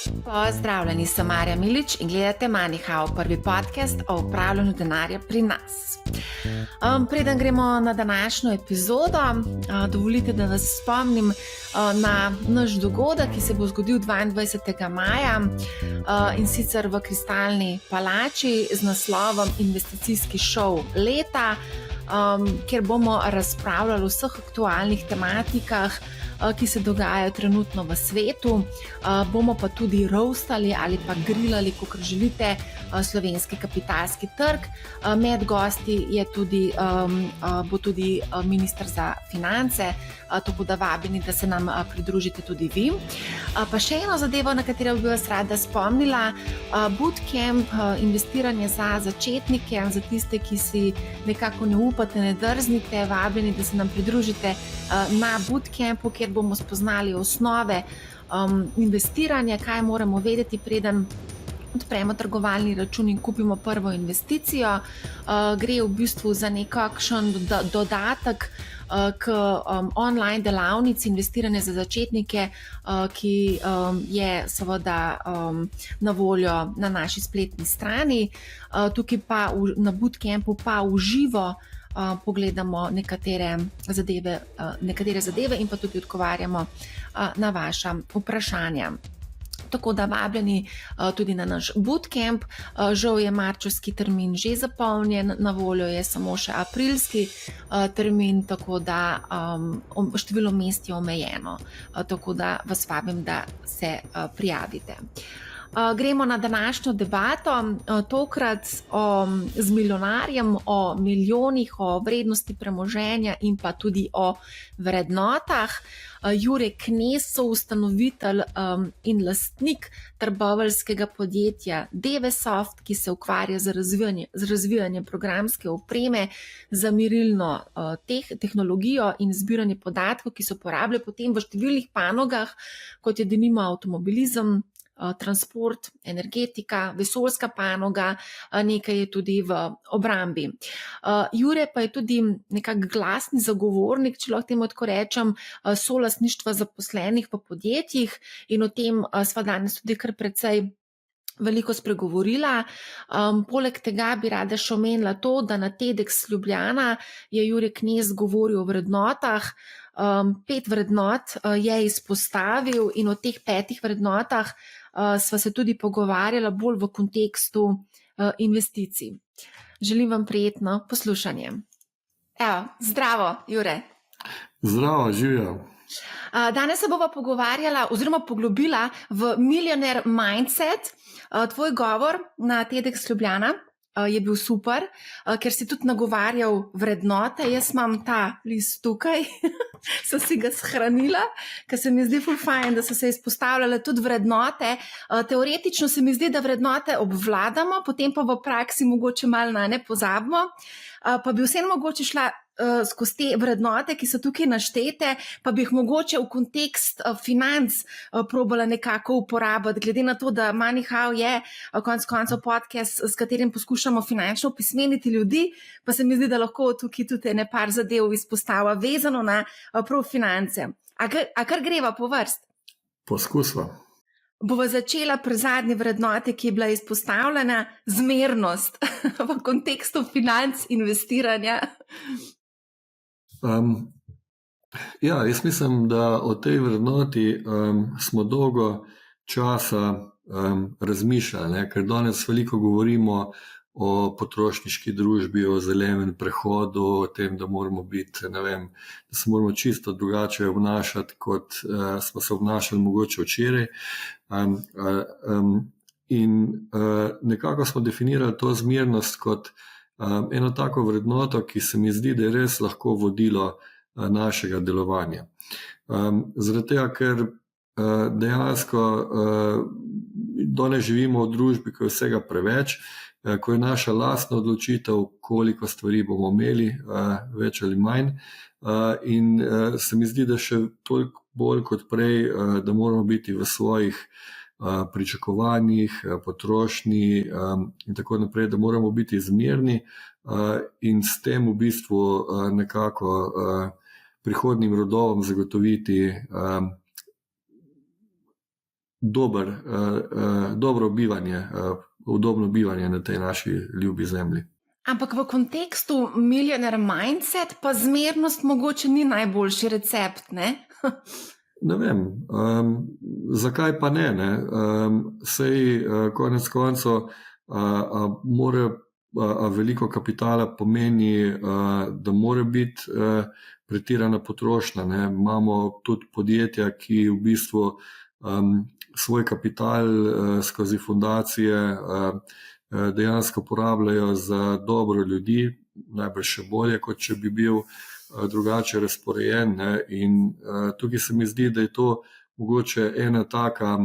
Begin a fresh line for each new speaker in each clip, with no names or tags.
Pozdravljeni, sem Marja Milič in gledate MoneyHow, prvi podcast o upravljanju denarja pri nas. Preden gremo na današnjo epizodo, dovolite, da vas spomnim na naš dogodek, ki se bo zgodil 22. maja in sicer v Kristalni palači z naslovom Investicijski šov leta, kjer bomo razpravljali o vseh aktualnih tematikah, ki se dogajajo trenutno v svetu. Bomo pa tudi roastali ali pa grilali, kakor želite, slovenski kapitalski trg. Med gosti je tudi, bo tudi minister za finance, tako da vabeni, da se nam pridružite tudi vi. Pa še eno zadevo, na katero bi vas rada spomnila, bootcamp, investiranje za začetnike, za tiste, ki si nekako ne upate, ne drznite, vabeni, da se nam pridružite na bootcampu, kjer bomo spoznali osnove investiranja, kaj moramo vedeti, preden odpremo trgovalni račun in kupimo prvo investicijo. Gre v bistvu za nekakšen dodatek k online delavnici investiranje za začetnike, ki je seveda na voljo na naši spletni strani. Tukaj pa na bootcampu pa v živo pogledamo nekatere zadeve in pa tudi odgovarjamo na vaša vprašanja. Tako da vabljeni tudi na naš bootcamp. Žal je marčevski termin že zapolnjen, na voljo je samo še aprilski termin, tako da število mest je omejeno, tako da vas vabim, da se prijavite. Gremo na današnjo debato, tokrat z milijonarjem, o milijonih, o vrednosti premoženja in pa tudi o vrednotah. Jure Knez, soustanovitelj in lastnik trboveljskega podjetja Devesoft, ki se ukvarja z razvijanjem programske opreme za merilno tehnologijo in zbiranje podatkov, ki se uporabljajo potem v številnih panogah, kot je denimo avtomobilizem, transport, energetika, vesoljska panoga, nekaj je tudi v obrambi. Jure pa je tudi nekak glasni zagovornik, če lahko temu tako rečem, solastništva zaposlenih v podjetjih in o tem sva danes tudi kar precej veliko spregovorila. Poleg tega bi rada še omenila to, da na TEDx Ljubljana je Jure Knez govoril o vrednotah. 5 vrednot je izpostavil in o teh 5 vrednotah sva se tudi pogovarjala bolj v kontekstu investicij. Želim vam prijetno poslušanje. Evo, zdravo, Jure.
Zdravo, živjo.
Danes se bova pogovarjala oziroma poglobila v Millionaire Mindset. Tvoj govor na TEDx Ljubljana je bil super, ker si tudi nagovarjal vrednote. Jaz imam ta list tukaj, sem si ga shranila, ker se mi zdi ful fajn, da so se izpostavljale tudi vrednote. Teoretično se mi zdi, da vrednote obvladamo, potem pa v praksi mogoče malo na ne pozabimo. Pa bi vseeno mogoče šla skozi te vrednote, ki so tukaj naštete, pa bi jih mogoče v kontekst financ probala nekako uporabiti, glede na to, da MoneyHow je konec koncev podcast, s katerim poskušamo finančno opismeniti ljudi, pa se mi zdi, da lahko tukaj tudi par zadev izpostava vezano na prav finance. A kar greva po vrst?
Poskusva.
Bova začela pri zadnji vrednoti, ki je bila izpostavljena, zmernost v kontekstu financ investiranja.
Jaz mislim, da o tej vrednoti smo dolgo časa razmišljali, ker danes veliko govorimo o potrošniški družbi, o zelenem prehodu, o tem, da moramo biti, da se moramo čisto drugače obnašati, kot smo se obnašali mogoče včeraj. In nekako smo definirali to zmernost kot eno tako vrednoto, ki se mi zdi, da je res lahko vodilo našega delovanja. Zaradi tega, ker dejansko danes živimo v družbi, ko je vsega preveč, ko je naša lastna odločitev, koliko stvari bomo imeli, več ali manj, in se mi zdi, da še toliko bolj kot prej, da moramo biti v svojih pričakovanjih, potrošnji in tako naprej, da moramo biti zmerni in s tem v bistvu nekako prihodnjim rodovom zagotoviti dobro bivanje, udobno bivanje na tej naši ljubi zemlji.
Ampak v kontekstu Millionaire Mindset pa zmernost mogoče ni najboljši recept, ne?
Ne vem, zakaj pa ne? Sej konec koncev veliko kapitala pomeni, da mora biti pretirana potrošnja. Ne? Imamo tudi podjetja, ki v bistvu svoj kapital skozi fundacije dejansko porabljajo za dobro ljudi, najbrž še bolje, kot če bi bil drugače razporejen. Ne? In tukaj se mi zdi, da je to mogoče ena taka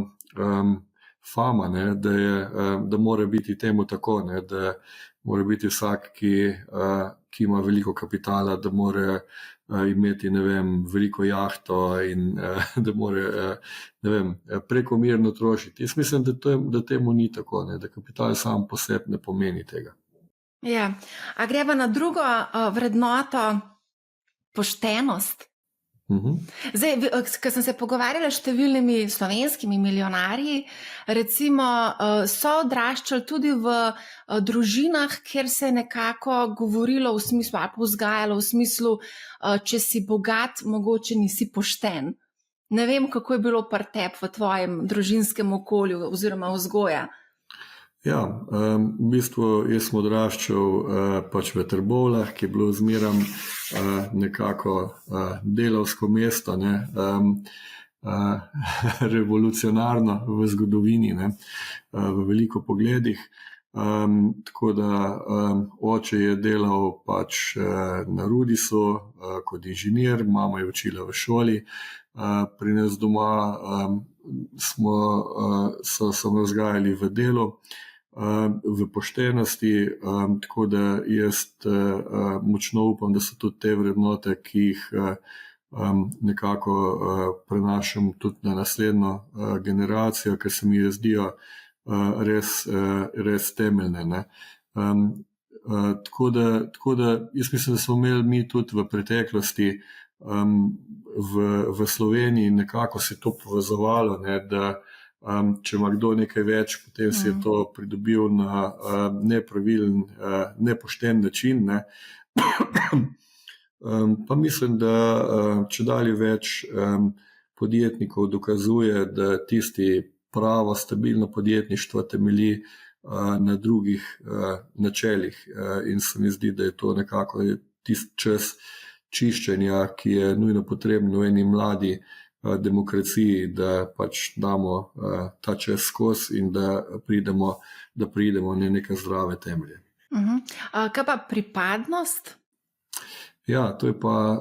fama, ne? Da mora biti temu tako, ne? Da mora biti vsak, ki ima veliko kapitala, da mora imeti, ne vem, veliko jahto in da mora, ne vem, prekomerno trošiti. Jaz mislim, da temu ni tako, ne? Da kapital sam po sebi ne pomeni tega.
Ja, a greva na drugo vrednoto, poštenost. Zdaj, ko sem se pogovarjala s številnimi slovenskimi milijonarji, recimo so odraščali tudi v družinah, kjer se je nekako govorilo v smislu, ali pa vzgajalo v smislu, če si bogat, mogoče nisi pošten. Ne vem, kako je bilo pri tebi v tvojem družinskem okolju oziroma vzgoja.
Ja, v bistvu jaz sem odraščal pač v Trbovljah, ki je bilo zmeram nekako delavsko mesto, ne, revolucionarno v zgodovini, ne, v veliko pogledih. Tako da oče je delal pač na Rudisu kot inženir, mama je učila v šoli. Pri nas doma so me vzgajali v delu, v poštenosti, tako da jaz močno upam, da so tudi te vrednote, ki jih nekako prenašam tudi na naslednjo generacijo, ker se mi zdijo res temeljne. Ne. Tako da jaz mislim, da smo imeli mi tudi v preteklosti v Sloveniji nekako se to povezovalo, ne, da če ima kdo nekaj več, potem si je to pridobil na nepravilen, nepošten način. Ne. Pa mislim, da čedalje več podjetnikov dokazuje, da tisti pravo stabilno podjetništvo temelji na drugih načelih. In se mi zdi, da je to nekako tisti čas čiščenja, ki je nujno potrebno v eni mladi demokraciji, da pač damo ta čas skozi in da pridemo na neke zdrave temelje.
Kaj pa pripadnost?
Ja, to je pa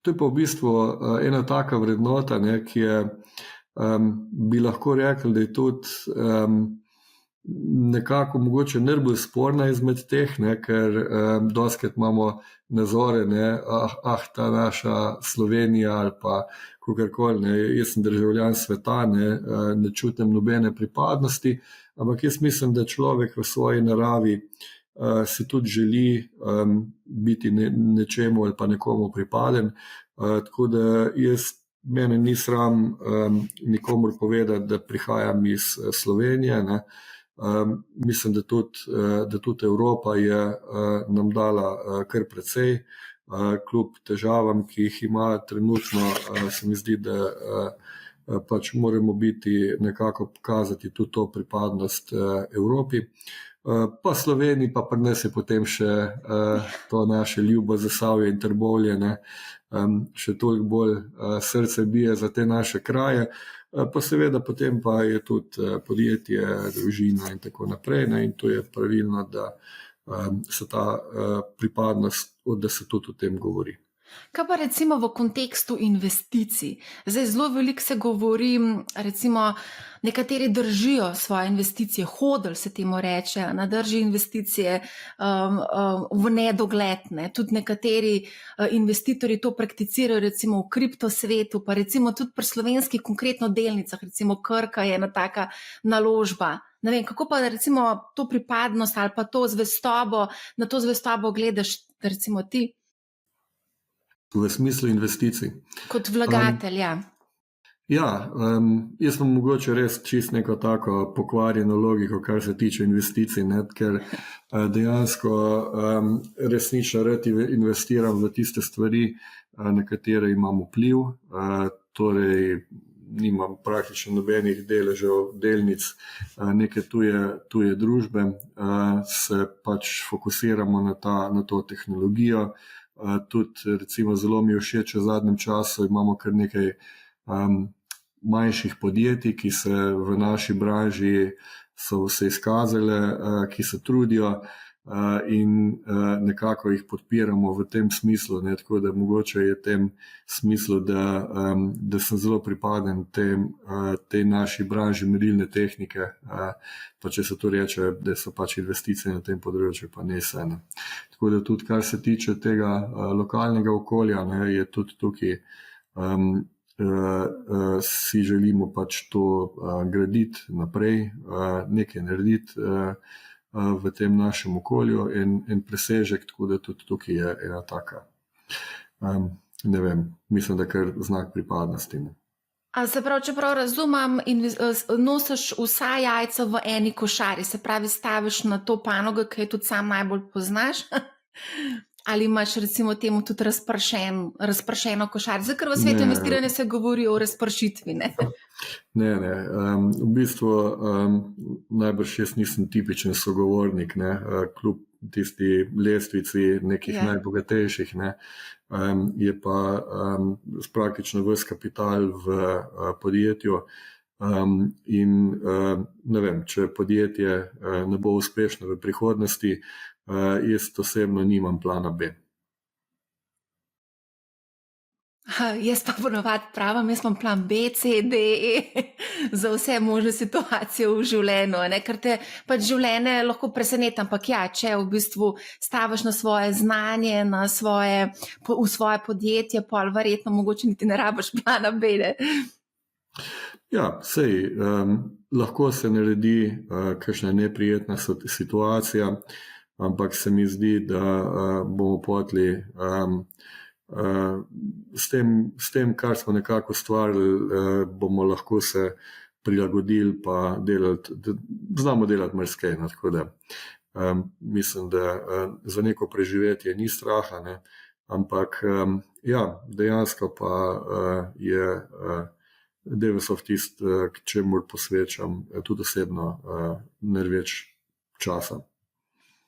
v bistvu ena taka vrednota, ne, ki je, bi lahko rekli, da je tudi nekako mogoče najbolj sporna izmed teh, ne, ker dostikrat imamo nazore, ne, ta naša Slovenija ali pa kakorkoli, ne, jaz sem državljan sveta, ne čutim nobene pripadnosti, ampak jaz mislim, da človek v svoji naravi si tudi želi biti nečemu ali pa nekomu pripaden, tako da mene ni sram nikomur povedati, da prihajam iz Slovenije, ne. Mislim, da tudi Evropa je nam dala kar precej, kljub težavam, ki jih ima trenutno, se mi zdi, da pač moramo biti nekako pokazati tudi to pripadnost Evropi. Pa Sloveniji, pa pri nas je potem še to naše ljubo Zasavje in Trbovlje, ne, še toliko bolj srce bije za te naše kraje. Pa seveda potem pa je tudi podjetje, družina in tako naprej, ne, in to je pravilno, da se ta pripadnost, da se tudi o tem govori.
Kaj pa recimo v kontekstu investicij? Zdaj zelo veliko se govori, recimo nekateri držijo svoje investicije, hodl se temu reče, drži investicije v nedogled, ne. Tudi nekateri investitorji to prakticirajo recimo v kriptosvetu, pa recimo tudi pri slovenskih konkretno delnicah, recimo Krka je ena taka naložba. Ne vem, kako pa recimo to pripadnost ali pa to zvestobo, na to zvestobo gledaš recimo ti?
V smislu investicij.
Kot vlagatelj, ja.
Ja, jaz sem mogoče res čist neko tako pokvarjeno logiko, kar se tiče investicij, ne, ker dejansko resnično rad investiram v tiste stvari, na katere imam vpliv, torej nimam praktično nobenih deležev, delnic neke tuje družbe, se pač fokusiramo na to tehnologijo. Tudi recimo zelo mi je všeč, v zadnjem času imamo kar nekaj manjših podjetij, ki se v naši branži so se izkazale, ki se trudijo in nekako jih podpiramo v tem smislu, ne, tako da mogoče je v tem smislu, da sem zelo pripaden tej naši branži merilne tehnike, pa če se to reče, da so pač investicije na tem področju, pa ne vse. Ne. Tako da tudi kar se tiče tega lokalnega okolja, ne, je tudi tukaj si želimo pač to graditi naprej, nekaj narediti v tem našem okolju in presežek, tako da tudi tukaj je ena taka, ne vem, mislim, da kar znak pripadnosti.
A se pravi, čeprav razumem, nosiš vsa jajca v eni košari, se pravi, staviš na to panogo, ki jo tudi sam najbolj poznaš, ali imaš recimo temu tudi razpršeno košar? Zdaj, ker v svetu investiranja se govori o razpršitvi, ne?
Ne. V bistvu najbrž jaz nisem tipičen sogovornik, ne, kljub tisti lestvici nekih najbogatejših, ne, je pa praktično ves kapital v podjetju in ne vem, če podjetje ne bo uspešno v prihodnosti, jaz osebno nimam plana B.
Jaz pa ponovadi pravim, jaz imam plan B, C, D, E za vse možne situacije v življenju, ne? Ker te pač življenje lahko preseneti, ampak ja, če v bistvu staviš na svoje znanje, v svoje podjetje, pol verjetno mogoče niti ne rabiš plana B, ne?
Ja, sej, lahko se naredi kakšna neprijetna situacija, ampak se mi zdi, da bomo potli s tem, kar smo nekako ustvarili, bomo lahko se prilagodili pa znamo delati marsikaj, tako da mislim, da za neko preživetje ni straha, ne, ampak ja, dejansko pa je Devesov tist, k čemur posvečam tudi osebno največ časa.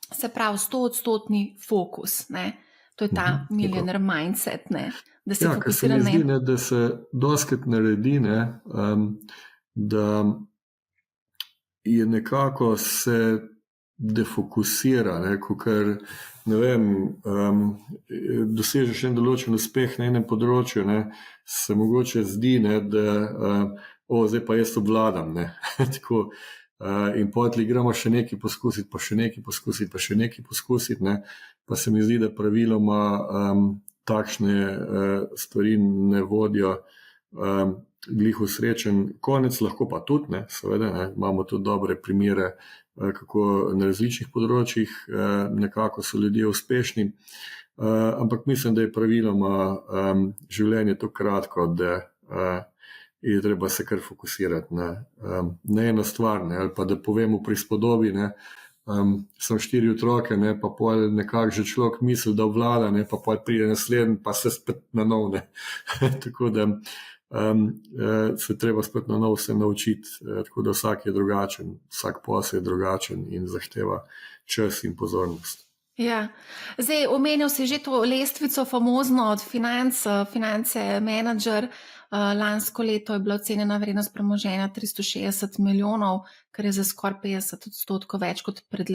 Se pravi, 100% fokus, ne? To je ta millionaire mindset, ne? Da se fokusira na...
Ja, ker se mi zdi, da se dostikrat naredi, ne, da je nekako se defokusira, ne, kakor, ne vem, dosežeš en določen uspeh na enem področju, ne, se mogoče zdi, ne, da zdaj pa jaz obvladam, ne, tako. In potem gremo še nekaj poskusiti, pa še nekaj poskusiti, pa še nekaj poskusiti, ne? Pa se mi zdi, da praviloma takšne stvari ne vodijo glih v srečen konec, lahko pa tudi, ne? Seveda, ne? Imamo tudi dobre primere, kako na različnih področjih nekako so ljudje uspešni, ampak mislim, da je praviloma življenje tako kratko, da je treba se kar fokusirati na eno stvar, ne, ali pa da povem v prispodobi, ne, sem 4 otroke, ne, pa pol nekako že človek misli, da vlada, ne, pa pol pride naslednji, pa se spet na nov, ne. Tako da se treba spet na nov se naučiti, tako da vsak je drugačen, vsak posel je drugačen in zahteva čas in pozornost.
Ja, zdaj omenil si že to lestvico famozno od Finance Manager. Lansko leto je bila ocenjena vrednost premoženja 360 milijonov, kar je za skoraj 50% več kot pred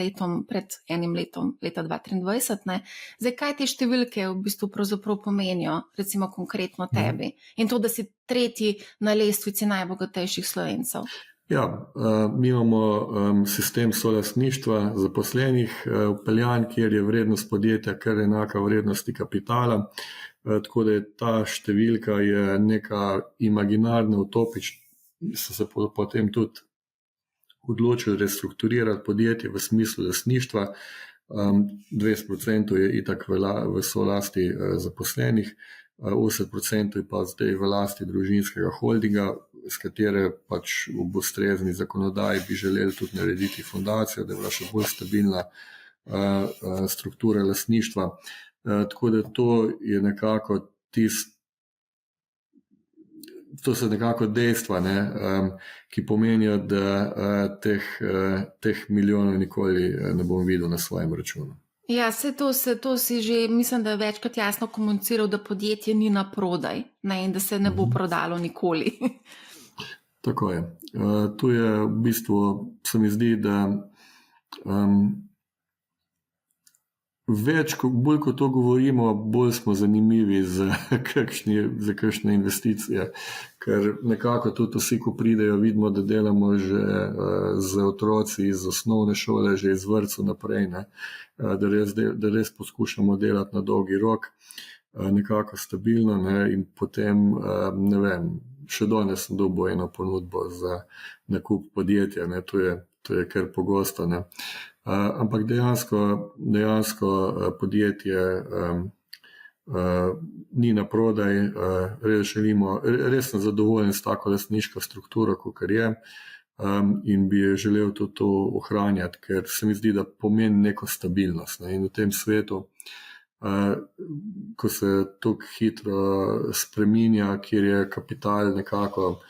enim letom, leta 2023. Ne? Zdaj, kaj te številke v bistvu pravzaprav pomenijo, recimo konkretno tebi? In to, da si 3. na lestvici najbogatejših Slovencev.
Ja, mi imamo sistem solastništva zaposlenih vpeljan, kjer je vrednost podjetja kar enaka vrednosti kapitala, tako da je ta številka je neka imaginarna, utopična. So se potem tudi odločili restrukturirati podjetje v smislu lastništva. 20% je itak v solasti zaposlenih, 80% je pa zdaj v lasti družinskega holdinga, s katere pač v ustrezni zakonodaji bi želeli tudi narediti fundacijo, da je bila še bolj stabilna struktura lastništva. Tako da to je nekako to so nekako dejstva, ne, ki pomenijo, da teh milijonov nikoli ne bom videl na svojem računu.
Ja, to si že, mislim, da je večkrat jasno komuniciral, da podjetje ni na prodaj, ne, in da se ne bo prodalo nikoli.
Tako je. Tu je v bistvu, se mi zdi, da bolj ko to govorimo, bolj smo zanimivi za kakšne investicije, ker nekako tudi vsi, ko pridejo, vidimo, da delamo že z otroci iz osnovne šole, že iz vrtca naprej, ne, da res poskušamo delati na dolgi rok, nekako stabilno, ne, in potem, ne vem, še danes sem dobil eno ponudbo za nakup podjetja, ne, to je kar pogosto, ne. Ampak dejansko podjetje ni na prodaj, res sem zadovoljen s tako lastniško strukturo, kakor je, in bi želel tudi to ohranjati, ker se mi zdi, da pomeni neko stabilnost, ne, in v tem svetu, ko se tako hitro spreminja, kjer je kapital nekako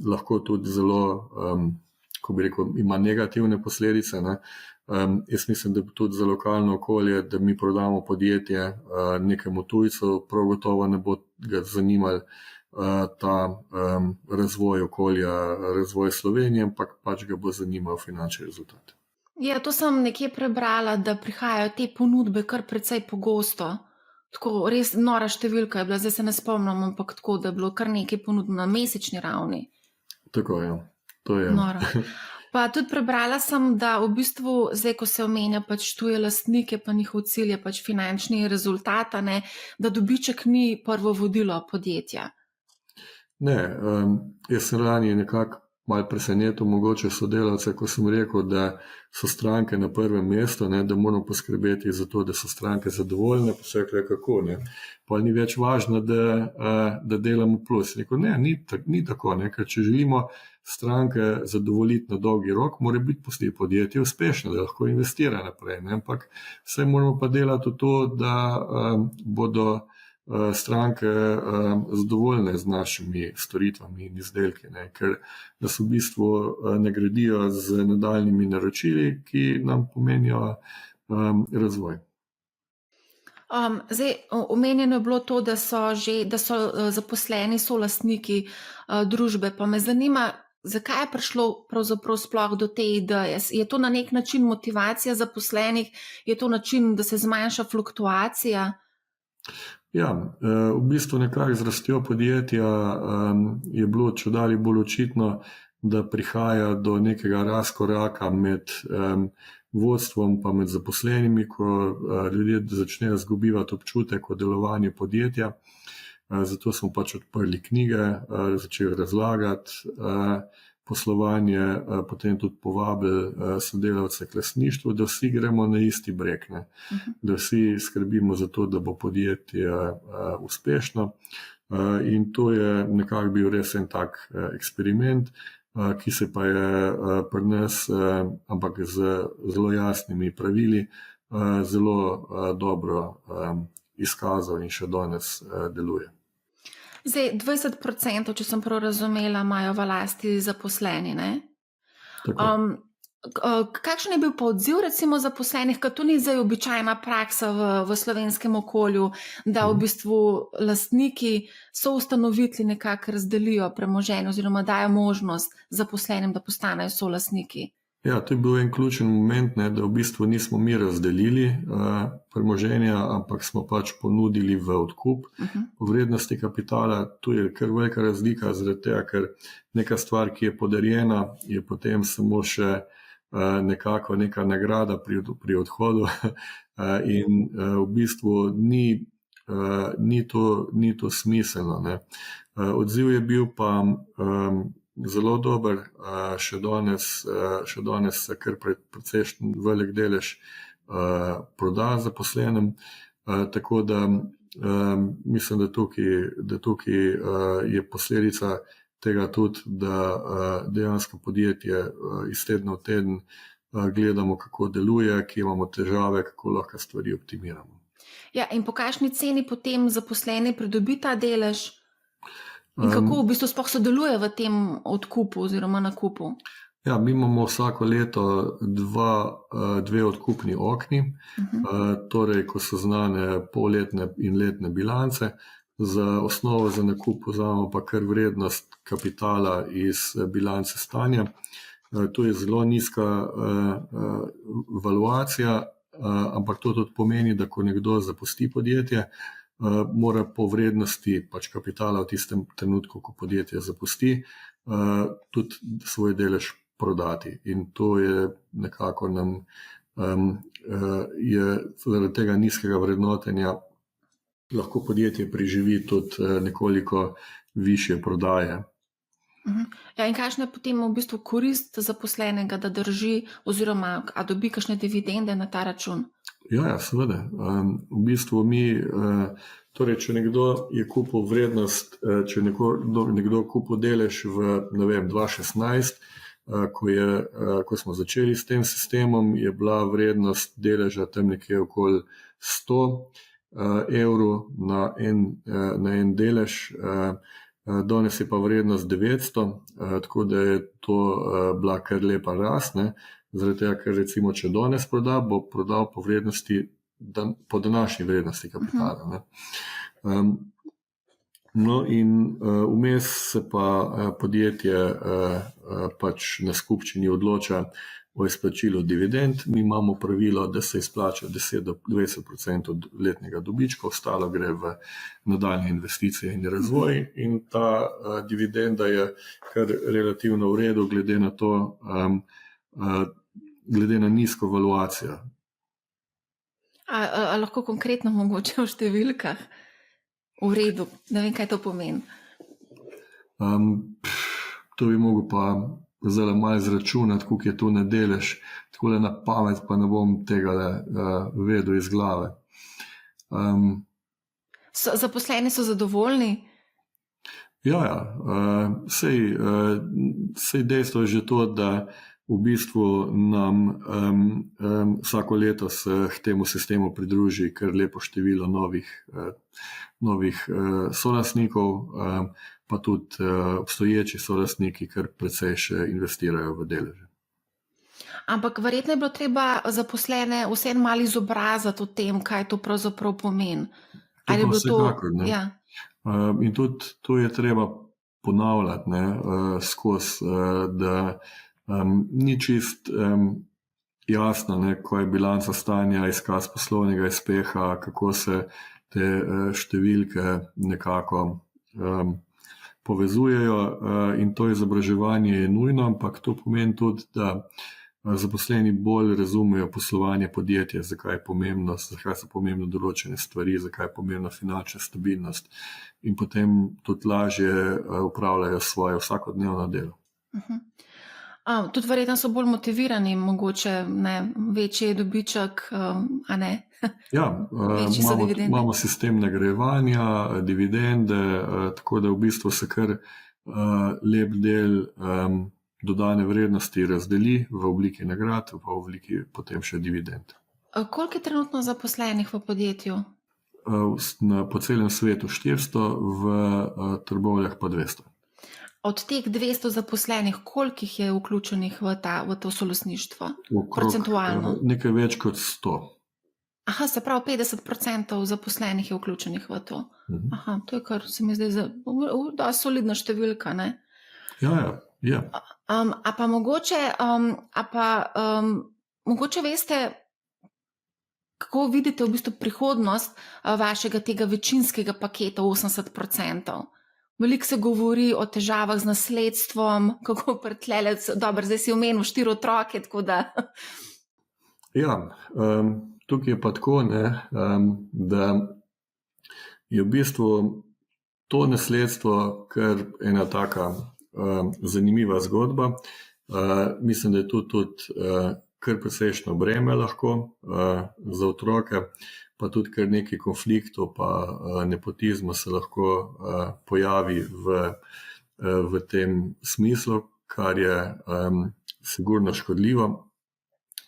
lahko tudi zelo, ko bi rekel, ima negativne posledice, ne. Jaz mislim, da tudi za lokalno okolje, da mi prodamo podjetje nekemu tujcu, prav gotovo ne bo ga zanimal ta razvoj okolja, razvoj Slovenije, ampak pač ga bo zanimal finančni rezultat.
Ja, to sem nekje prebrala, da prihajajo te ponudbe kar precej pogosto. Tako res nora številka je bila, zdaj se ne spomnim, ampak tako, da je bilo kar nekaj ponudb na mesečni ravni.
Tako je. To je.
Noro. Pa tudi prebrala sem, da v bistvu zdaj, ko se omenja pač tuje lastnike, pa njihov cilj je pač finančni rezultat, ne, da dobiček ni prvo vodilo podjetja.
Ne, jaz sem lani nekako malo presenetil mogoče sodelavce, ko sem rekel, da so stranke na prvem mestu, ne, da moramo poskrbeti za to, da so stranke zadovoljne, pa se rekli, kako, ne. Pa ni več važno, da delamo plus. Rekel, ne, ni tako, ne, ker če želimo stranke zadovoljiti na dolgi rok, mora biti podjetje uspešno, da lahko investira naprej, ne, ampak vse moramo pa delati v to, da bodo stranke zadovoljne z našimi storitvami in izdelki, ne, ker nas v bistvu nagradijo z nadaljnjimi naročili, ki nam pomenijo razvoj.
Zdaj, omenjeno je bilo to, da so zaposleni solastniki družbe, pa me zanima, zakaj je prišlo pravzaprav sploh do te ideje? Je to na nek način motivacija zaposlenih? Je to način, da se zmanjša fluktuacija?
Ja, v bistvu nekako z rastjo podjetja je bilo čedalje bolj očitno, da prihaja do nekega razkoraka med vodstvom pa med zaposlenimi, ko ljudje začnejo izgubivati občutek o delovanju podjetja. Zato smo pač odprli knjige, začeli razlagati poslovanje, potem tudi povabili sodelavce k lastništvu, da vsi gremo na isti breg, ne. Da vsi skrbimo za to, da bo podjetje uspešno. In to je nekako bil res en tak eksperiment, ki se pa je pri nas, ampak z zelo jasnimi pravili, zelo dobro izkazal in še danes deluje.
Zdaj, 20%, če sem prav razumela, imajo v lasti zaposleni, ne?
Tako.
Kakšen je bil pa odziv recimo zaposlenih, ker to ni zdaj običajna praksa v slovenskem okolju, da v bistvu lastniki soustanovitelji nekako razdelijo premoženje oziroma dajo možnost zaposlenim, da postanejo solastniki?
Ja, to je bil en ključen moment, ne, da v bistvu nismo mi razdelili premoženja, ampak smo pač ponudili v odkup po vrednosti kapitala. Tu je kar velika razlika, zaradi tega, ker neka stvar, ki je podarjena, je potem samo še nekako neka nagrada pri odhodu in v bistvu ni to smiselno, ne. Odziv je bil pa zelo dober, še danes se kar precejšen velik delež proda zaposlenim, tako da Mislim, da tukaj je posledica tega tudi, da dejansko podjetje iz tedna v teden gledamo, kako deluje, kje imamo težave, kako lahko stvari optimiramo.
Ja, in po kakšni ceni potem zaposleni pridobi ta delež? In kako v bistvu sploh sodeluje v tem odkupu oziroma nakupu?
Ja, mi imamo vsako leto dve odkupni okni, torej ko so znane polletne in letne bilance. Za osnovo za nakup vzamemo pa kar vrednost kapitala iz bilance stanja. To je zelo nizka valuacija, ampak to tudi pomeni, da ko nekdo zapusti podjetje, mora po vrednosti pač kapitala v tistem trenutku, ko podjetje zapusti, tudi svoj delež prodati. In to je nekako nam je zaradi tega nizkega vrednotenja lahko podjetje preživi tudi nekoliko višje prodaje.
Ja, in kakšna je potem v bistvu korist zaposlenega, da drži oziroma a dobi kakšne dividende na ta račun?
Ja, seveda. V bistvu torej, če nekdo je kupil vrednost, če nekdo kupil delež v, 2016, ko smo začeli s tem sistemom, je bila vrednost deleža tam nekje okoli 100 evrov na en delež, danes je pa vrednost 900, tako da je to bila kar lepa rast, zaradi tega, ker recimo, če danes proda, bo prodal po vrednosti, po današnji vrednosti kapitala. No in vmes se pa podjetje pač na skupščini odloča o izplačilu dividend. Mi imamo pravilo, da se izplača 10 do 20% od letnega dobička, ostalo gre v nadaljnje investicije in razvoj, in ta dividenda je kar relativno v redu, glede na to, glede na nizko valuacijo.
A lahko konkretno mogoče v številkah? V redu, ne vem, kaj to pomeni.
To bi mogel pa zelo malo izračunati, koliko je to na delež, takole na pamet pa ne bom tega vedel iz glave.
Zaposleni so zadovoljni?
Ja, sej dejstvo je že to, da v bistvu nam vsako leto se k temu sistemu pridruži kar lepo število novih solastnikov, pa tudi obstoječi solastniki kar precej še investirajo v deleže.
Ampak verjetno je bilo treba zaposlene vseeno malo izobraziti o tem, kaj to pravzaprav pomeni. Ali je bilo
vsekakor,
to? Ja.
In tudi to je treba ponavljati skozi, da ni čist jasno, ko je bilanca stanja, izkaz poslovnega izpeha, kako se te številke nekako povezujejo, in to izobraževanje je nujno, ampak to pomeni tudi, da zaposleni bolj razumejo poslovanje podjetja, zakaj so pomembne določene stvari, zakaj je pomembna finančna stabilnost, in potem tudi lažje upravljajo svoje vsakodnevno delo.
Tudi verjetno so bolj motivirani, mogoče večji dobiček, a ne?
Ja, imamo sistem nagrajevanja, dividende, tako da v bistvu se kar lep del dodane vrednosti razdeli v obliki nagrad, pa v obliki potem še dividend.
Koliko je trenutno zaposlenih v podjetju?
Po celem svetu 400, v Trbovljah pa 200.
Od teh 200 zaposlenih, koliko je vključenih v to solastništvo? Procentualno?
Nekaj več kot 100.
Aha, se pravi 50% zaposlenih je vključenih v to. Aha, to je kar se mi zdi da solidna številka, ne?
Ja.
A pa mogoče veste, kako vidite v bistvu prihodnost vašega tega večinskega paketa 80%? Veliko se govori o težavah z nasledstvom, kako pretlelec, dobro, zdaj si omenil 4 otroke, tako da...
Ja, tukaj je pa tako, da je v bistvu to nasledstvo kar ena taka zanimiva zgodba. Mislim, da je to tudi kar precejšnjo breme lahko za otroke. pa tudi kar nekaj konfliktov pa nepotizma se lahko pojavi v tem smislu, kar je sigurno škodljivo.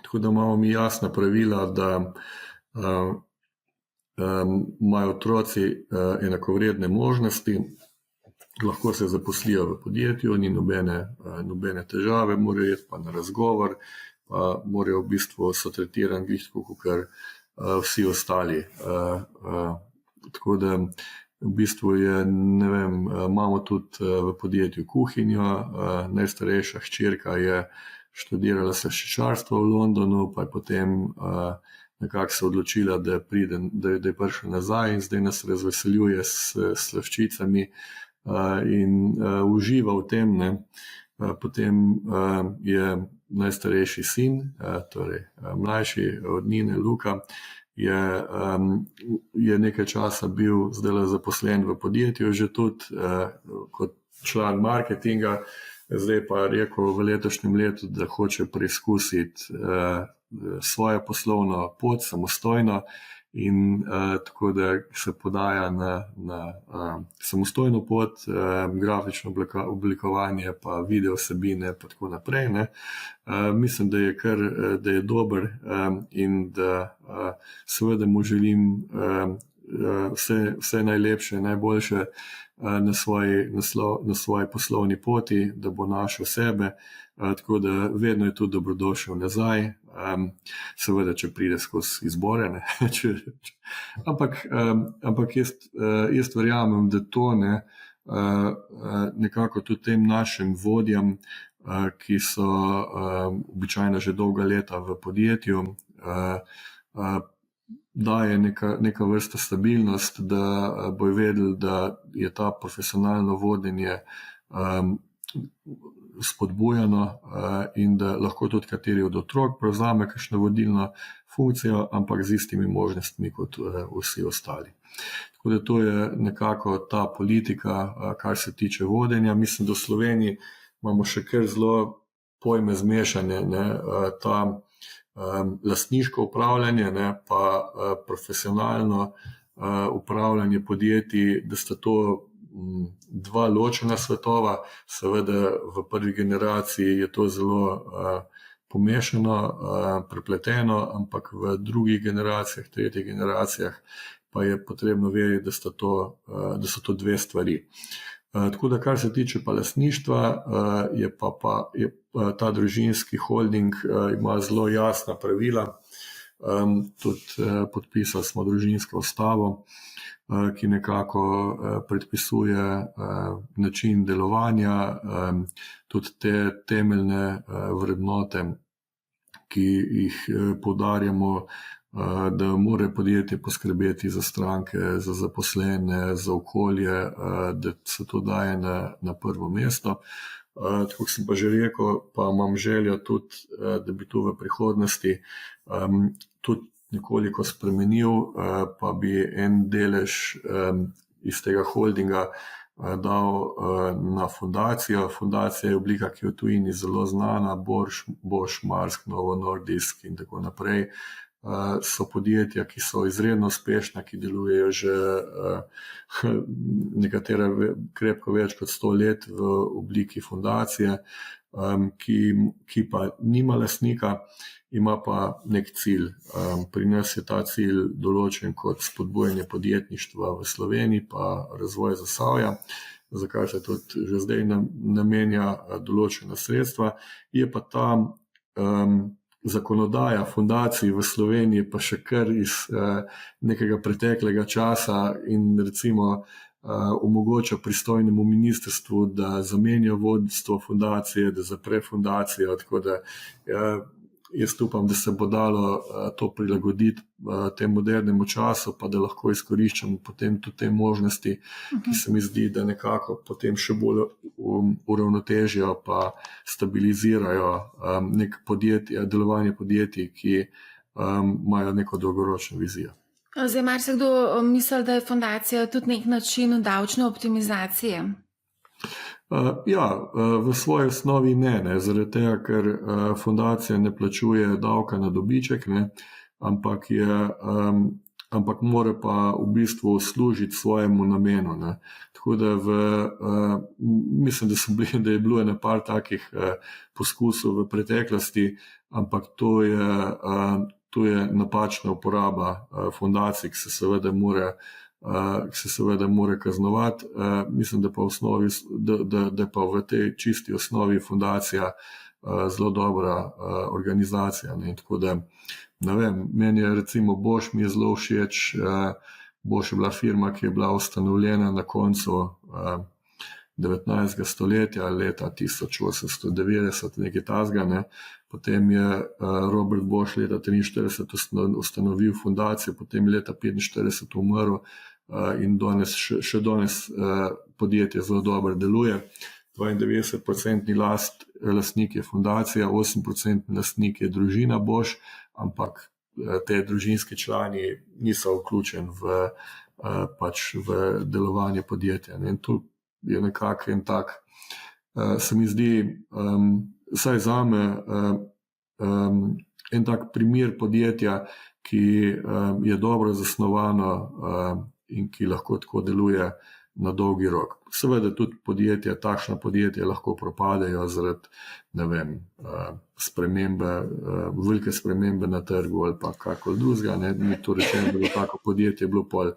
Tako da imamo mi jasna pravila, da imajo otroci enakovredne možnosti, lahko se zaposlijo v podjetju, ni nobene težave, morajo iti pa na razgovor, pa morajo v bistvu so tretirani kot vsi ostali. Tako da v bistvu je, ne vem, imamo tudi v podjetju kuhinjo, najstarejša hčerka je študirala slaščičarstvo v Londonu, pa je potem nekako se odločila, da je prišla nazaj in zdaj nas razveseljuje s slaščicami in uživa v tem, ne. Potem je najstarejši sin, torej mlajši od Nine, Luka, je nekaj časa bil zdaj zaposlen v podjetju, že tudi kot član marketinga, zdaj pa rekel v letošnjem letu, da hoče preizkusiti svojo poslovno pot samostojno in tako da se podaja na samostojno pot, grafično oblikovanje, pa video vsebine, pa tako naprej, ne. Mislim, da je dober in da seveda mu želim vse najlepše, najboljše na svoji poslovni poti, da bo našel sebe, tako da vedno je tudi dobrodošel nazaj, seveda, če pride skozi izbore, ne. Ampak jaz verjamem, da to nekako tudi tem našim vodjam, ki so običajno že dolga leta v podjetju, daje neka vrsta stabilnost, da bojo vedeli, da je ta profesionalno vodenje spodbujano in da lahko tudi kateri od otrok prevzame kakšno vodilno funkcijo, ampak z istimi možnostmi kot vsi ostali. Tako da to je nekako ta politika, kar se tiče vodenja. Mislim, da v Sloveniji imamo še kar zelo pojme zmešane, ne, ta lastniško upravljanje, ne, pa profesionalno upravljanje podjetij, da sta to dva ločena svetova. Seveda v prvi generaciji je to zelo pomešano, prepleteno, ampak v drugih generacijah, tretjih generacijah pa je potrebno vedeti, da so to dve stvari. Tako da, kar se tiče pa lastništva, je ta družinski holding ima zelo jasna pravila. Tudi podpisali smo družinsko ustavo, ki nekako predpisuje način delovanja, tudi te temeljne vrednote, ki jih poudarjamo, da mora podjetje poskrbeti za stranke, za zaposlene, za okolje, da se to daje na prvo mesto. Tako sem pa že rekel, pa imam željo tudi, da bi tu v prihodnosti tudi nekoliko spremenil, pa bi en delež iz tega holdinga dal na fundacijo. Fundacija je oblika, ki je v tujini zelo znana, Bosch, Maersk, Novo Nordisk in tako naprej. So podjetja, ki so izredno uspešna, ki delujejo že nekatera krepko več kot 100 let v obliki fundacije, ki pa nima lastnika, ima pa nek cilj. Pri nas je ta cilj določen kot spodbujanje podjetništva v Sloveniji pa razvoj Zasavja, za kar se tudi že zdaj namenja določena sredstva. Je pa ta zakonodaja fundacij v Sloveniji pa še kar iz nekega preteklega časa in recimo omogoča pristojnemu ministrstvu, da zamenja vodstvo fundacije, da zapre fundacijo, tako da jaz upam, da se bo dalo to prilagoditi tem modernemu času, pa da lahko izkoriščamo potem tudi te možnosti, ki se mi zdi, da nekako potem še bolj uravnotežijo pa stabilizirajo delovanje podjetij, ki imajo neko dolgoročno vizijo.
Zdaj, marsikdo misli, da je fundacija tudi nek način davčne optimizacije.
Ja, v svoji osnovi ne, zaradi tega, ker fundacija ne plačuje davka na dobiček, ne, ampak je ampak mora pa v bistvu služiti svojemu namenu. Ne. Tako da mislim, da je bilo nekaj takih poskusov v preteklosti, ampak to je napačna uporaba fundacij, ki se seveda mora kaznovati. Mislim, da pa v tej čisti osnovi fundacija zelo dobra organizacija. Ne. Tako da, ne vem, meni je recimo Bosch mi je zelo všeč. Bosch je bila firma, ki je bila ustanovljena na koncu 19. stoletja, leta 1890, nekaj tasga. Ne. Potem je Robert Bosch leta 1943 ustanovil fundacijo, potem leta 1945 umrl in še danes podjetje zelo dobro deluje. 92% lastnik je fundacija, 8% lastnik je družina Bosch, ampak te družinski člani niso vključeni v delovanje podjetja. In tu je nekako en tak, se mi zdi, vsaj zame, en tak primer podjetja, ki je dobro zasnovano in ki lahko tako deluje na dolgi rok. Seveda tudi takšna podjetja lahko propadejo zaradi, ne vem, velike spremembe na trgu ali pa kakoli drugega. Mi to rečemo, da bo tako podjetje bilo pol,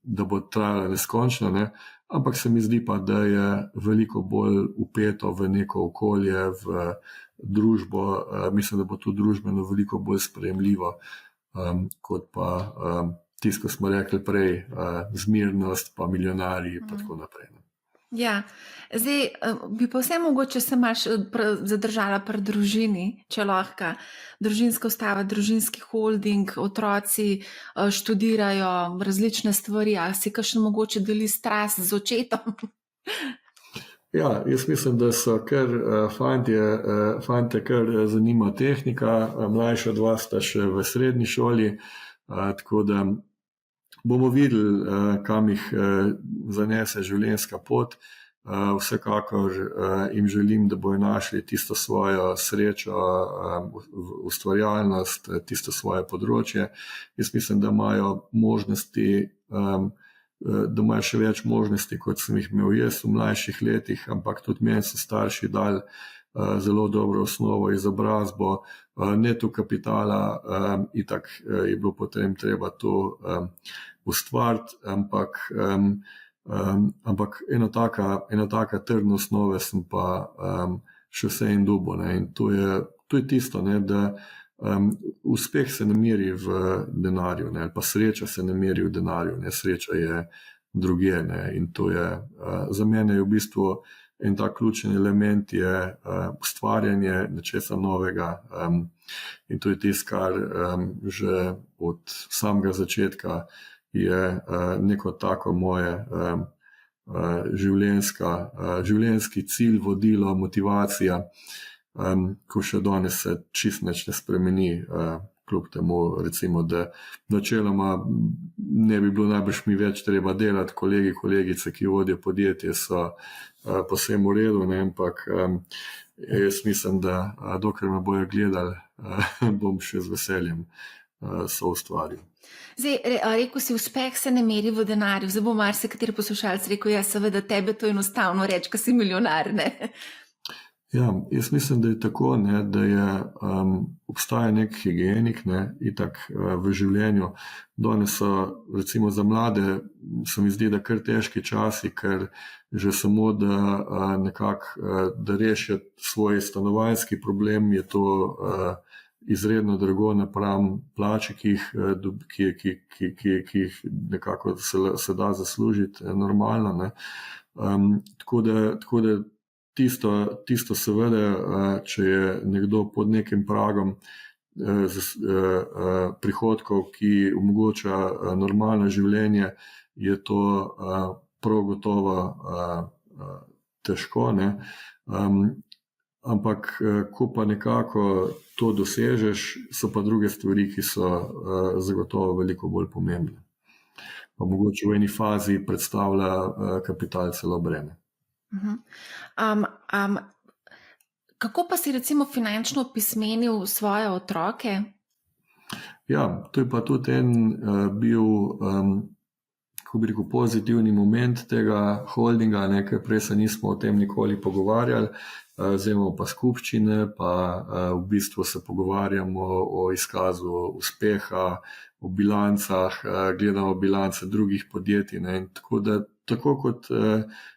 da bo trajalo neskončno, ne? Ampak se mi zdi pa, da je veliko bolj upeto v neko okolje, v družbo. Mislim, da bo to družbeno veliko bolj sprejemljivo, kot pa tisto, ko smo rekli prej, zmirnost, pa milijonarji in tako naprej.
Ja, zdaj bi pa vse mogoče se malo zadržala pri družini, če lahko. Družinska ustava, družinski holding, otroci študirajo različne stvari, ali si kakšen mogoče deli strast z očetom?
Ja, jaz mislim, da so kar fante kar zanima tehnika, mlajša dva sta še v srednji šoli, tako da bomo videli, kam jih zanese življenjska pot. Vsekakor jim želim, da bojo našli tisto svojo srečo, ustvarjalnost, tisto svoje področje. Jaz mislim, da imajo možnosti, da imajo še več možnosti, kot sem jih imel jaz v mlajših letih, ampak tudi meni so starši dali zelo dobro osnovo, izobrazbo, neto kapitala, itak je bilo potem treba to ustvariti, ampak ena taka trdna osnova sem pa še vse en dobo. In to je tisto, ne, da uspeh se ne meri v denarju, ne, pa sreča se ne meri v denarju, ne, sreča je drugje. Ne, in to je, za mene je v bistvu en tak ključen element je ustvarjanje nečesa novega, in to je tisto, kar že od samega začetka je neko tako moje življenjski cilj, vodilo, motivacija, ko še danes se čisto nič ne spremeni, kljub temu, recimo, da načeloma ne bi bilo najbrž mi več treba delati, kolegice, ki vodijo podjetje, so povsem v redu, ne, ampak jaz mislim, da dokler me bojo gledali, bom še z veseljem soustvaril.
Zdaj, rekel si, uspeh se ne meri v denarju. Zdaj bo marsikateri poslušalec rekel, ja, seveda tebe to enostavno reči, ko si milijonar, ne?
Ja, jaz mislim, da je tako, ne, da je, obstaja nek higienik, ne, itak v življenju. Danes so, recimo za mlade, se mi zdi, da kar težki časi, ker že samo, da nekako, da rešijo svoj stanovanjski problem, je to izredno drago napram plači, ki jih nekako se da zaslužiti normalno, ne. Tako da tisto seveda, če je nekdo pod nekim pragom prihodkov, ki omogoča normalno življenje, je to prav gotovo težko, ne. Ampak ko pa nekako to dosežeš, so pa druge stvari, ki so zagotovo veliko bolj pomembne. Pa mogoče v eni fazi predstavlja kapital celo breme.
Kako pa si recimo finančno opismenil svoje otroke?
Ja, to je pa tudi en bil, kako bi rekel, pozitivni moment tega holdinga, ker prej se nismo o tem nikoli pogovarjali, zdaj imamo pa skupščine, pa v bistvu se pogovarjamo o izkazu uspeha, o bilancah, gledamo bilance drugih podjetij, ne, in tako kot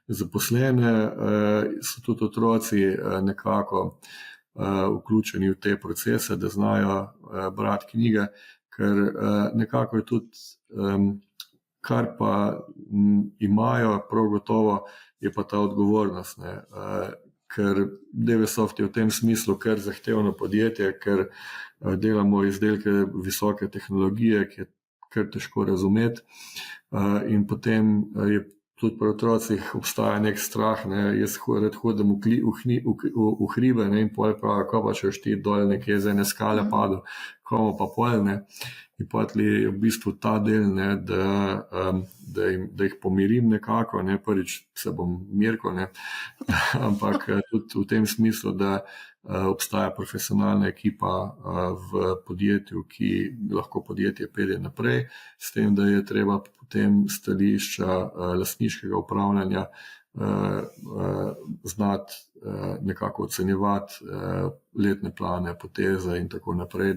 zaposlene so tudi otroci nekako vključeni v te procese, da znajo brati knjige, ker nekako je tudi, kar pa imajo prav gotovo, je pa ta odgovornost, ne. Ker Dewesoft je v tem smislu kar zahtevno podjetje, ker delamo izdelke visoke tehnologije, ki je kar težko razumeti, in potem je tudi pri otrocih obstaja nek strah, ne. Jaz rad hodim v hribe, ne, in pol pravi, ko pa če ti dol nekje z ene skale padel, komu pa pol, ne. In potem je v bistvu ta del, ne, da jih pomirim nekako, ne, prvič se bom mirko, ne, ampak tudi v tem smislu, da obstaja profesionalna ekipa v podjetju, ki lahko podjetje pelje naprej, s tem, da je treba potem stališča lastniškega upravljanja znati nekako ocenjevati letne plane, poteze in tako naprej,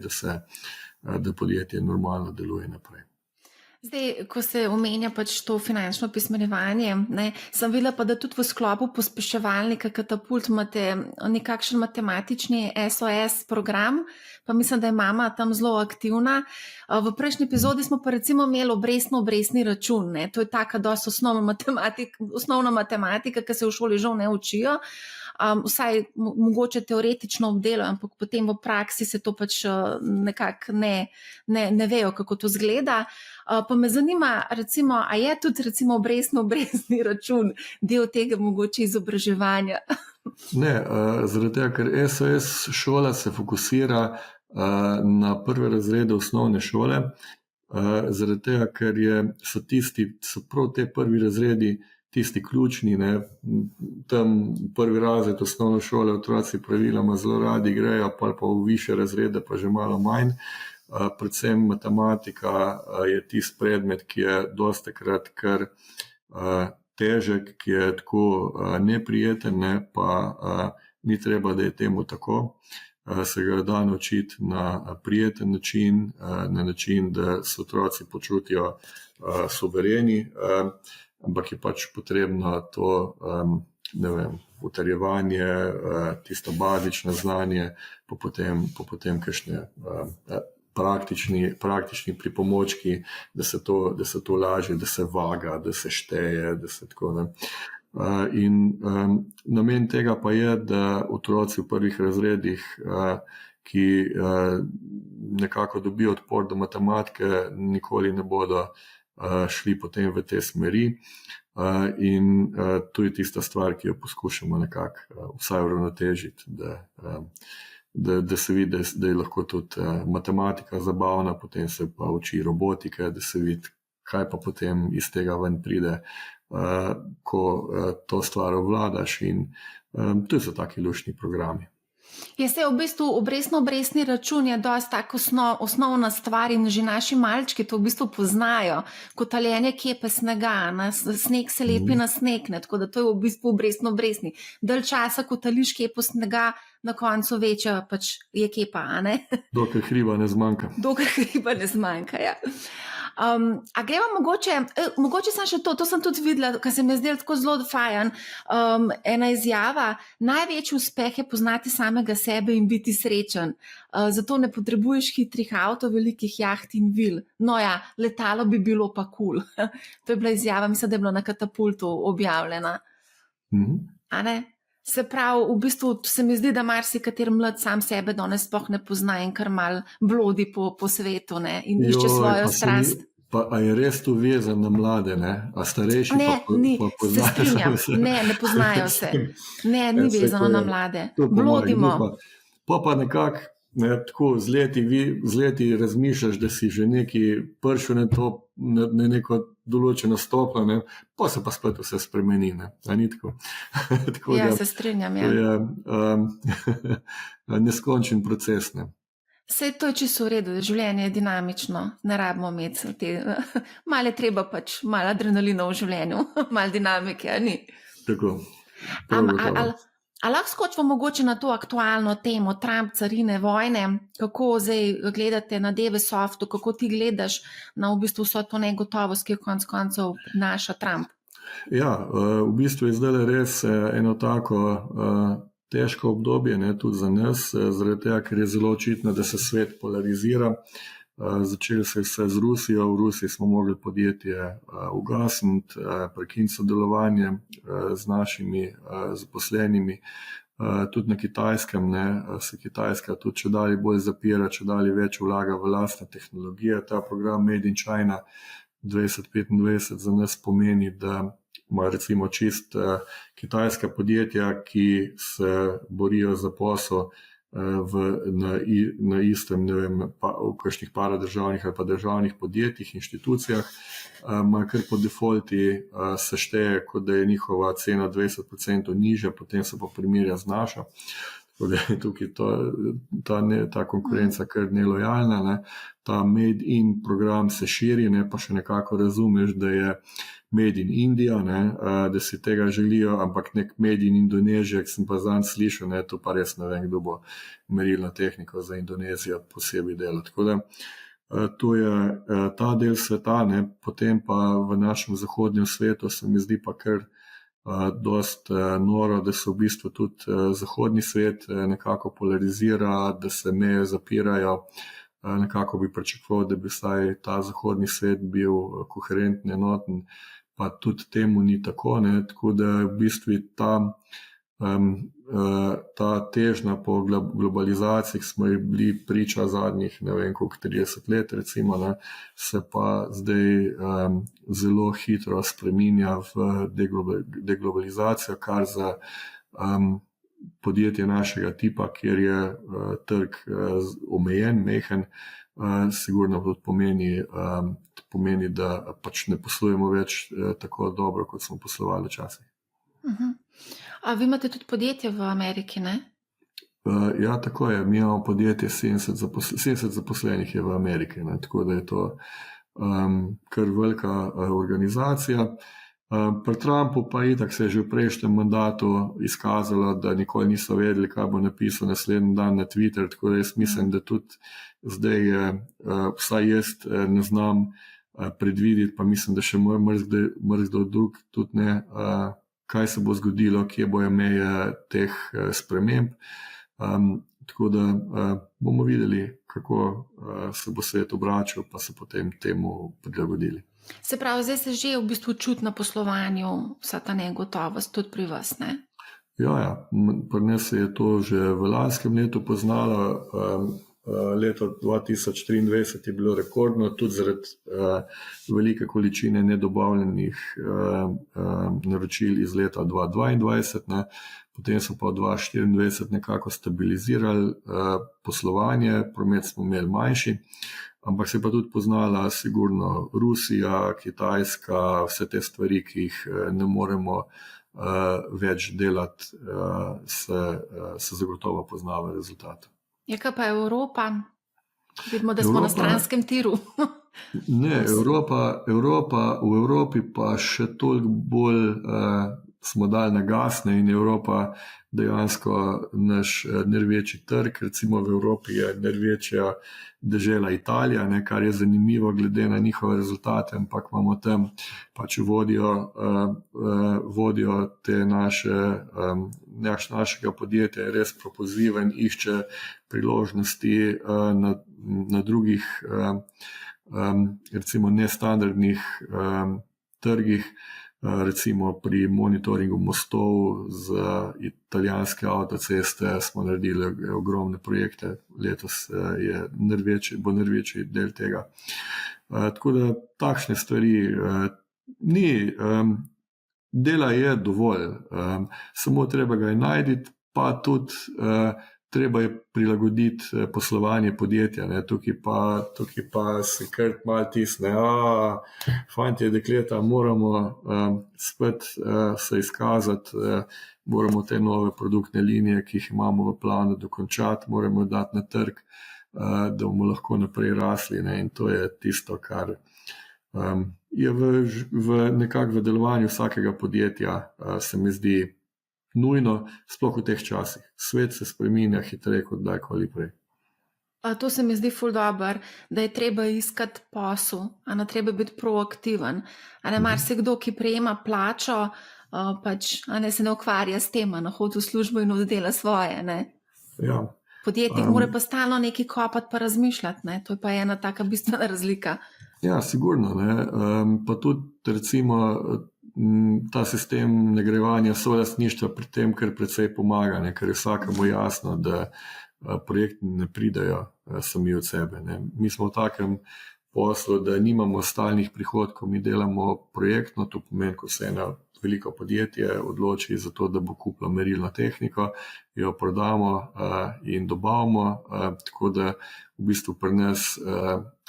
da podjetje normalno deluje naprej.
Zdaj, ko se omenja pač to finančno pismenjevanje, ne, sem videla pa, da tudi v sklopu pospeševalnika Katapult imate nekakšen matematični SOS program, pa mislim, da je mama tam zelo aktivna. V prejšnji epizodi smo pa recimo imeli obrestni račun, ne, to je taka dosti osnovna matematika, ki se v šoli žal ne učijo. Vsaj mogoče teoretično obdelajo, ampak potem v praksi se to pač nekako ne vejo, kako to zgleda. Pa me zanima, recimo, a je tudi recimo obrestni račun del tega mogoče izobraževanja?
Ne, zaradi tega, ker SOS šola se fokusira na prve razrede osnovne šole, zaradi tega, ker so prav te prvi razredi tisti ključni, ne, tam prvi razred osnovne šole otroci praviloma zelo radi grejo, pa v višje razrede pa že malo manj. Predvsem matematika je tisti predmet, ki je dostikrat kar težek, ki je tako neprijeten, ne, pa ni treba, da je temu tako. Se ga da naučiti na prijeten način, na način, da se otroci počutijo suvereni, ampak je pač potrebno to, ne vem, utrjevanje, tisto bazično znanje, pa potem kakšne praktični pripomočki, da se to lažje, da se vaga, da se šteje, da se tako, ne. In namen tega pa je, da otroci v prvih razredih, ki nekako dobijo odpor do matematike, nikoli ne bodo šli potem v te smeri, in to je tista stvar, ki jo poskušamo nekako vsaj uravnotežiti, da se vidi, da je lahko tudi matematika zabavna, potem se pa uči robotike, da se vidi, kaj pa potem iz tega ven pride, ko to stvar obvladaš, in to so taki luštni programi.
Je se v bistvu obrestni račun je dosti tako osnovna stvar in že naši malčki to v bistvu poznajo, kot taljenje kepe snega, sneg se lepi na sneg, ne, tako da to je v bistvu obrestni. Dalj časa, ko tališ kepo snega, na koncu večja pač je kepa, a ne?
Dokler hriba ne zmanjka. Ja. A gremo mogoče sem še to sem tudi videla, kar se mi je zdelo tako zelo fajn, ena izjava, največji uspeh je poznati samega sebe in biti srečen, zato ne potrebuješ hitrih avtov, velikih jaht in vil. No ja, letalo bi bilo pa kul. To je bila izjava, mislim, da je bila na Katapultu objavljena. A ne? Se pravi, v bistvu se mi zdi, da marsikateri mlad sam sebe danes sploh ne pozna in kar mal blodi po svetu, ne, in išče svojo strast. A je res tu vezan na mlade, ne? A starejši
ne,
pa poznajo?
Se strinjam, ne poznajo se. Ne, ni vezano na mlade. Blodimo.
Pa nekako, tako z leti razmišljaš, da si že neki prišel na neko določeno stopnjo, ne, pa se pa spet vse spremeni, ne, a ni tako?
Ja, se strinjam, ja.
To je neskončen proces, ne.
Sej to je čisto v redu, življenje je dinamično, ne rabimo imeti malo je treba malo adrenalina v življenju, malo dinamike, a ni?
Tako, prav gotovo.
A lahko skočimo mogoče na to aktualno temo, Trump, carine, vojne, kako zdaj gledate na DV-softu, kako ti gledaš na v bistvu vso to negotovost, ki jo konec koncev prinaša Trump?
Ja, v bistvu je zdaj res eno tako težko obdobje, ne, tudi za nas, zaradi tega, ker je zelo očitno, da se svet polarizira. Začeli se vse z Rusijo, v Rusiji smo mogli podjetje ugasniti, prekiniti sodelovanje z našimi zaposlenimi. Tudi na Kitajskem se Kitajska tudi čedalje bolj zapira, čedalje več vlaga v lastne tehnologije. Ta program Made in China 2025 za nas pomeni, da ima recimo čist kitajska podjetja, ki se borijo za posel na istem, ne vem, v kakšnih paradržavnih ali pa državnih podjetjih, inštitucijah, ima kar po defaulti se šteje, kot da je njihova cena 20% nižja, potem se pa primerja z našo. Tako da je tukaj ta konkurenca kar nelojalna. Ne. Ta Made in program se širi, ne, pa še nekako razumeš, da je Made in India, ne, da si tega želijo, ampak nek Made in Indonezija, ki sem pa zanj slišal, ne, to pa res ne vem, kdo bo merilno tehniko za Indonezijo posebej delal. Tako da to je ta del sveta, ne, potem pa v našem zahodnem svetu se mi zdi pa kar dost noro, da se v bistvu tudi zahodni svet nekako polarizira, da se meje zapirajo. Nekako bi pričakoval, da bi vsaj ta zahodni svet bil koherenten, enoten, pa tudi temu ni tako, ne? Tako da v bistvu ta težnja po globalizaciji, smo bili priča zadnjih, ne vem koliko, 30 let recimo, ne? Se pa zdaj zelo hitro spreminja v deglobalizacijo, kar za podjetje našega tipa, kjer je trg omejen, mehen, sigurno tudi pomeni, da pač ne poslujemo več tako dobro, kot smo poslovali včasih.
A vi imate tudi podjetje v Ameriki, ne?
Ja, tako je. Mi imamo podjetje, 70 zaposlenih je v Ameriki, ne? Tako da je to kar velika organizacija. Pri Trumpu pa itak se je že v prejšnjem mandatu izkazalo, da nikoli niso vedeli, kaj bo napisal naslednji dan na Twitter, tako da jaz mislim, da tudi zdaj vsaj jaz ne znam predvideti, pa mislim, da še mrzdo drug tudi ne, kaj se bo zgodilo, kje bojo meje teh sprememb. Tako da bomo videli, kako se bo svet obračal, pa se potem temu prilagodili.
Se pravi, zdaj se že v bistvu čuti na poslovanju vsa ta negotovost tudi pri vas, ne?
Ja, pri nas se je to že v lanskem letu poznalo. Leto 2023 je bilo rekordno, tudi zaradi velike količine nedobavljenih naročil iz leta 2022, ne. Potem so pa v 2024 nekako stabilizirali poslovanje, promet smo imeli manjši, ampak se je pa tudi poznala sigurno Rusija, Kitajska, vse te stvari, ki jih ne moremo več delati, se zagotovo pozna v rezultatu.
Je kaj pa Evropa? Vidimo, da smo na stranskem tiru.
Ne, v Evropi pa še toliko bolj smo dali na gas, in Evropa dejansko naš največji trg. Recimo v Evropi je največja dežela Italija, ne, kar je zanimivo glede na njihove rezultate, ampak imamo tam pač vodijo te našega podjetja, je res propulziven, išče priložnosti na drugih recimo nestandardnih trgih. Recimo pri monitoringu mostov za italijanske avtoceste smo naredili ogromne projekte, letos bo največji del tega. Tako da takšne stvari ni, dela je dovolj, samo treba ga je najti, pa tudi treba je prilagoditi poslovanje podjetja, ne. Tukaj pa se kar malo tisne, fantje, dekleta, moramo spet se izkazati, moramo te nove produktne linije, ki jih imamo v planu, dokončati, moramo dati na trg. da bomo lahko naprej rasli, ne? In to je tisto, kar je nekako v delovanju vsakega podjetja, se mi zdi nujno, sploh v teh časih. Svet se spreminja hitreje kot kdajkoli prej.
To se mi zdi ful dobro, da je treba iskati posel, treba biti proaktiven. Marsikdo, ki prejema plačo, pač se ne ukvarja s tem, hodi v službo in oddela svoje. Ne?
Ja.
Podjetnik mora pa stalno nekaj kopati pa razmišljati, ne? To je pa ena taka bistvena razlika.
Ja, sigurno. Ne? Pa tudi recimo ta sistem nagrajevanja solastništva pri tem, kar precej pomaga, ne? Ker je vsakemu jasno, da projekti ne pridejo sami od sebe. Ne? Mi smo v takem poslu, da nimamo stalnih prihodkov, mi delamo projektno, to pomeni, ko se ena veliko podjetje odloči za to, da bo kupila merilno tehniko, jo prodamo in dobavimo, tako da v bistvu pri nas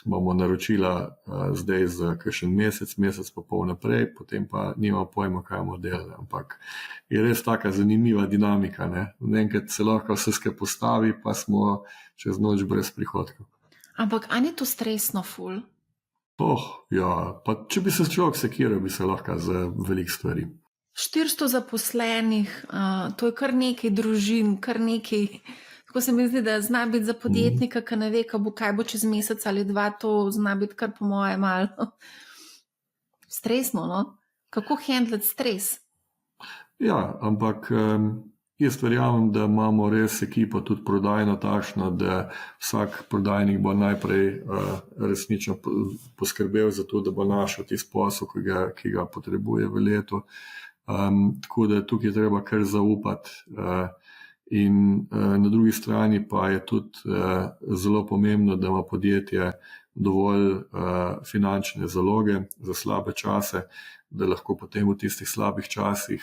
imamo naročila zdaj za kakšen mesec pa pol naprej, potem pa nimamo pojma, kaj bomo delali, ampak je res taka zanimiva dinamika. Enkrat se lahko vse skupaj postavi, pa smo čez noč brez prihodkov.
Ampak a ni to stresno ful?
Ja, pa če bi se človek sekiral, bi se lahko za veliko stvari. 400
zaposlenih, to je kar nekaj družin, kar nekaj. Tako se mi zdi, da zna biti za podjetnika, ki ne ve, kaj bo čez mesec ali dva, to zna biti kar po moje malo stresno, no? Kako handlati stres?
Ja, ampak jaz verjamem, da imamo res ekipo tudi prodajno takšno, da vsak prodajnik bo najprej resnično poskrbel za to, da bo našel tisti posel, ki ga potrebuje v letu. Tako da tukaj je treba kar zaupati. In na drugi strani pa je tudi zelo pomembno, da ima podjetje dovolj finančne zaloge za slabe čase, da lahko potem v tistih slabih časih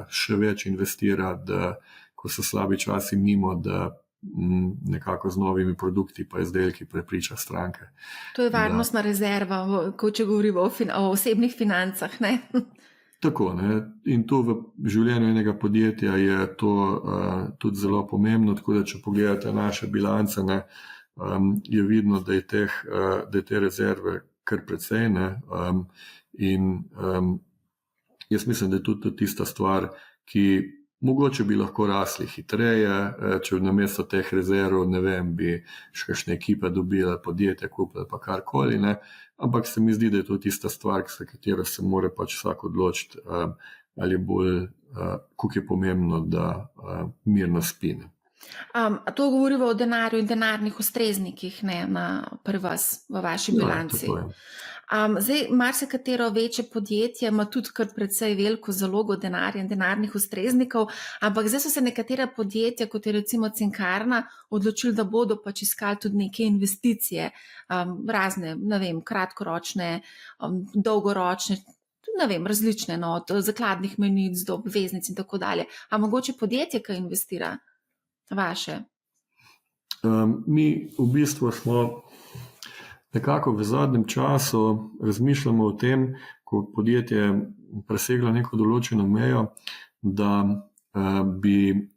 še več investira, da ko so slabi časi mimo, da nekako z novimi produkti pa izdelki prepriča stranke.
To je varnostna rezerva, če govorimo o osebnih financah, ne?
Tako, ne? In tu v življenju enega podjetja je to tudi zelo pomembno, tako da če pogledate naše bilance, ne, je vidno, da je te rezerve kar precej, ne? In jaz mislim, da je tudi tista stvar, ki mogoče bi lahko rasli hitreje, če namesto teh rezerv, ne vem, bi še kakšne ekipe dobile, podjetje kupile pa karkoli, ne? Ampak se mi zdi, da je to tista stvar, s katero se mora pač vsak odločiti, ali bolj, koliko je pomembno, da mirno spi.
To govorimo o denarju in denarnih ustreznikih, ne, pri vas, v vaši bilanci.
Ja, tako je.
Zdaj, marsikatero večje podjetje ima tudi kar precej veliko zalogo denarja in denarnih ustreznikov, ampak zdaj so se nekatera podjetja, kot je recimo Cinkarna, odločili, da bodo pač iskali tudi neke investicije, razne, ne vem, kratkoročne, dolgoročne, ne vem, različne, no, od zakladnih menic do obveznic in tako dalje. A mogoče podjetje, ki investira vaše?
Mi v bistvu smo nekako v zadnjem času razmišljamo o tem, ko podjetje preseglo neko določeno mejo, da bi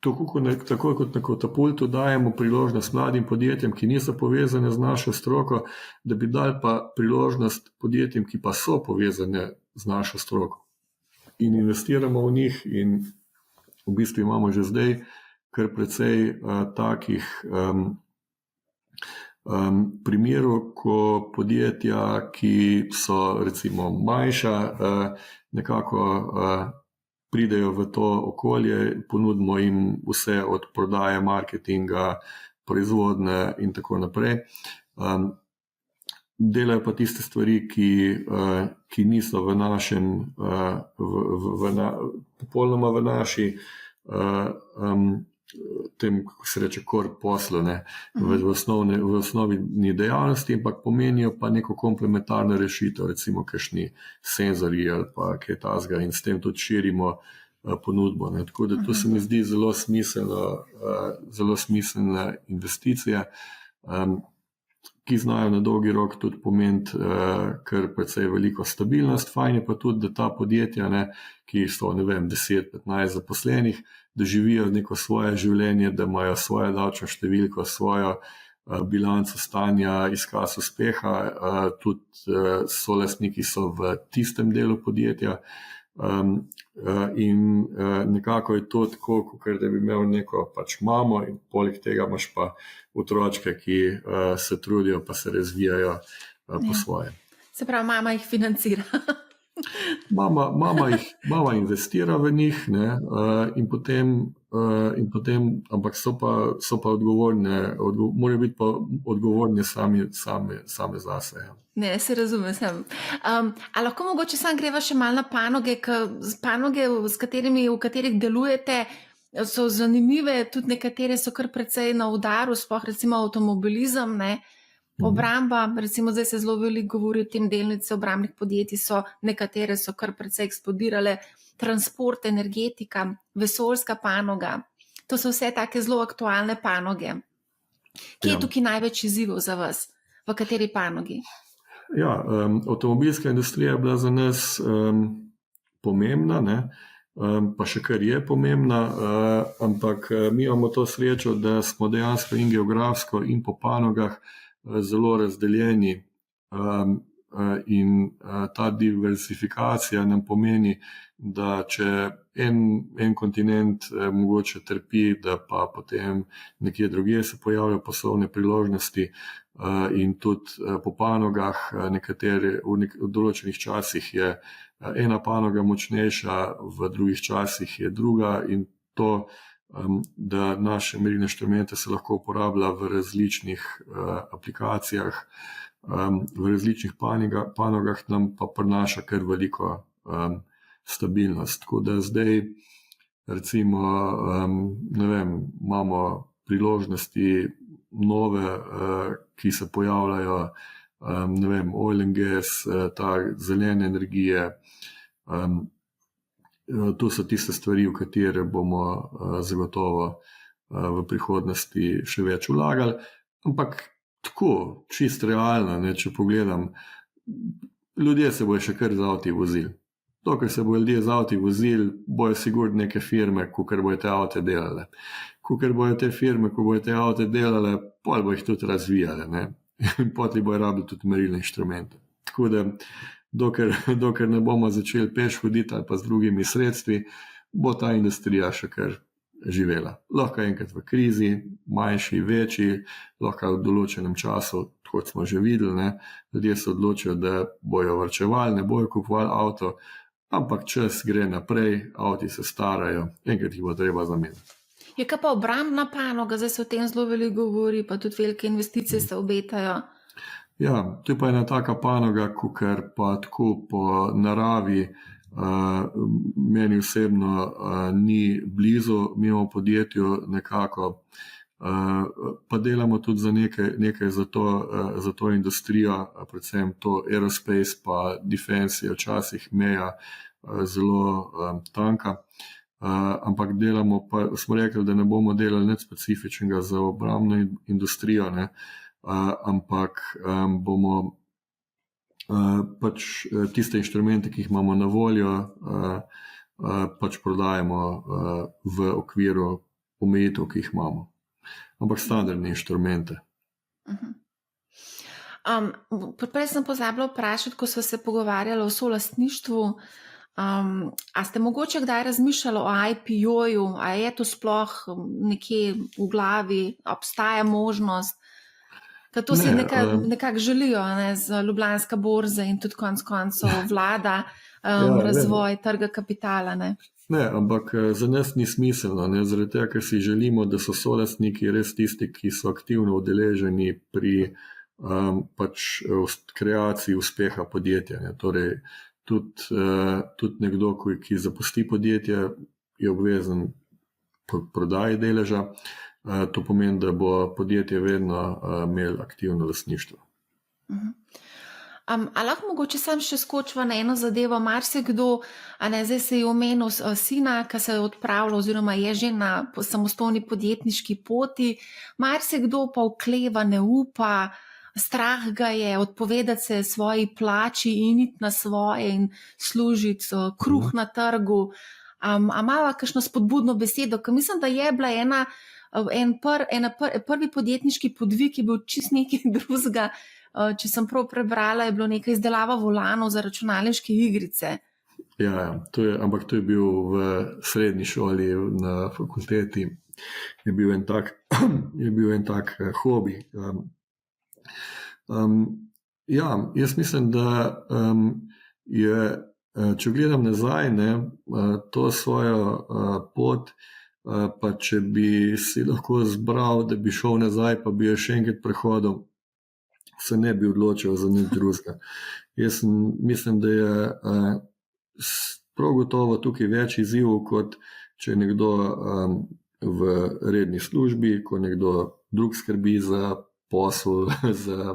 tako kot na katapultu dajemo priložnost mladim podjetjem, ki niso povezane z našo stroko, da bi dali pa priložnost podjetjem, ki pa so povezane z našo stroko. In investiramo v njih in v bistvu imamo že zdaj kar precej takih primerov, ko podjetja, ki so recimo manjša, nekako pridejo v to okolje, ponudimo jim vse od prodaje, marketinga, proizvodne in tako naprej. Delajo pa tiste stvari, ki niso v našem, popolnoma v naši tem, kako se reče, core poslu, ne, v osnovni dejavnosti, ampak pomenijo pa neko komplementarno rešitev, recimo kakšni senzorji ali pa kaj takega, in s tem tudi širimo ponudbo. Ne. Tako da to se mi zdi zelo smiselna investicija. ki znajo na dolgi rok tudi pomeniti kar precej veliko stabilnost. Fajn je pa tudi, da ta podjetja, ne, ki so 10-15 zaposlenih, da živijo neko svoje življenje, da imajo svojo davčno številko, svojo bilanco stanja, izkaz uspeha, tudi solastniki so v tistem delu podjetja. In nekako je to tako, kot da bi imel neko pač mamo in poleg tega imaš pa otročke, ki se trudijo pa se razvijajo po svoje.
Se pravi, mama jih financira.
Mama investira v njih, ne, in potem, ampak so pa odgovorne, morajo biti pa odgovorne same zase. Ja.
Ne, se razumem. A lahko mogoče sam greva še malo na panoge, v katerih delujete, so zanimive, tudi nekatere so kar precej na udaru, sploh recimo avtomobilizem, ne. Obramba, recimo zdaj se zelo veliko govori o tem, delnice obrambnih podjetij nekatere so kar precej eksplodirale, transport, energetika, vesoljska panoga, to so vse take zelo aktualne panoge. Kje je tukaj največ izzivov za vas? V kateri panogi?
Ja, avtomobilska industrija je bila za nas pomembna, ne? Pa še kar je pomembna, ampak mi imamo to srečo, da smo dejansko in geografsko in po panogah zelo razdeljeni in ta diversifikacija nam pomeni, da če en kontinent mogoče trpi, da pa potem nekje drugje se pojavljajo poslovne priložnosti in tudi po panogah v določenih časih je ena panoga močnejša, v drugih časih je druga in to, da naše merilne inštrumente se lahko uporablja v različnih aplikacijah, v različnih panogah, nam pa prinaša kar veliko stabilnost. Tako da zdaj recimo, imamo priložnosti nove, ki se pojavljajo, oil and gas, ta zelene energije, to so tiste stvari, v katere bomo zagotovo v prihodnosti še več vlagali. Ampak tako, čisto realno, ne, če pogledam, ljudje se bojo še kar z avti vozili. Dokler se bojo ljudje z avti vozili, bojo sigurno neke firme, kakor bojo te avte delale. Kakor bojo te firme, ko bojo te avte delale, pol bojo jih tudi razvijale, ne. In potem bojo rabili tudi merilne inštrumente. Tako da dokler ne bomo začeli peš hoditi ali pa z drugimi sredstvi, bo ta industrija še kar živela. Lahko enkrat v krizi, manjši, večji, lahko v določenem času, kot smo že videli, ne, ljudje se odločijo, da bojo varčevali, ne bojo kupovali avto, ampak čas gre naprej, avti se starajo, enkrat jih bo treba zamenjati.
Je kaj pa obrambna panoga, zdaj se o tem zelo veliko govori, pa tudi velike investicije se obetajo.
Ja, to je pa ena taka panoga, ker pa tako po naravi meni osebno ni blizu, mi imamo podjetju nekako, pa delamo tudi za nekaj za to industrijo, predvsem to aerospace pa defense je včasih meja zelo tanka, ampak delamo pa, smo rekli, da ne bomo delali nič specifičnega za obrambno industrijo, ne, ampak bomo pač tiste inštrumente, ki jih imamo na voljo, pač prodajamo v okviru omejitev, ki jih imamo. Ampak standardne inštrumente.
Prej sem pozabila vprašati, ko sva se pogovarjala o solastništvu, a ste mogoče kdaj razmišljali o IPO-ju, a je to sploh nekje v glavi, obstaja možnost? Ker to si nekako želijo, ne, z Ljubljanska borza in tudi konec koncev vlada razvoj trga kapitala. Ne,
ampak za nas ni smiselno, ne, zaradi tega, ker si želimo, da so solastniki res tisti, ki so aktivno udeleženi pri pač kreaciji uspeha podjetja. Ne. Torej, tudi nekdo, ki zapusti podjetje, je obvezen prodaji deleža. To pomeni, da bo podjetje vedno imelo aktivno lastništvo.
A lahko mogoče sam še skočiva na eno zadevo, marsikdo, zdaj se je omenil sina, ki se je odpravljal oziroma je že na samostojni podjetniški poti, marsikdo pa okleva, ne upa, strah ga je odpovedati se svoji plači in iti na svoje in služiti kruh na trgu. A imava kakšno spodbudno besedo, ker mislim, da je bila prvi podjetniški podvig je bil čist nekaj drugega. Če sem prav prebrala, je bilo nekaj izdelava volanov za računalniške igrice.
Ja, ampak to je bil v srednji šoli, na fakulteti, je bil en tak hobi. Ja, jaz mislim, da je, če gledam nazaj, to svojo pot, pa če bi si lahko zbral, da bi šel nazaj, pa bi jo še enkrat prehodil, se ne bi odločil za nič drugega. Jaz mislim, da je prav gotovo tukaj več izzivov, kot če je nekdo v redni službi, ko nekdo drug skrbi za posel, za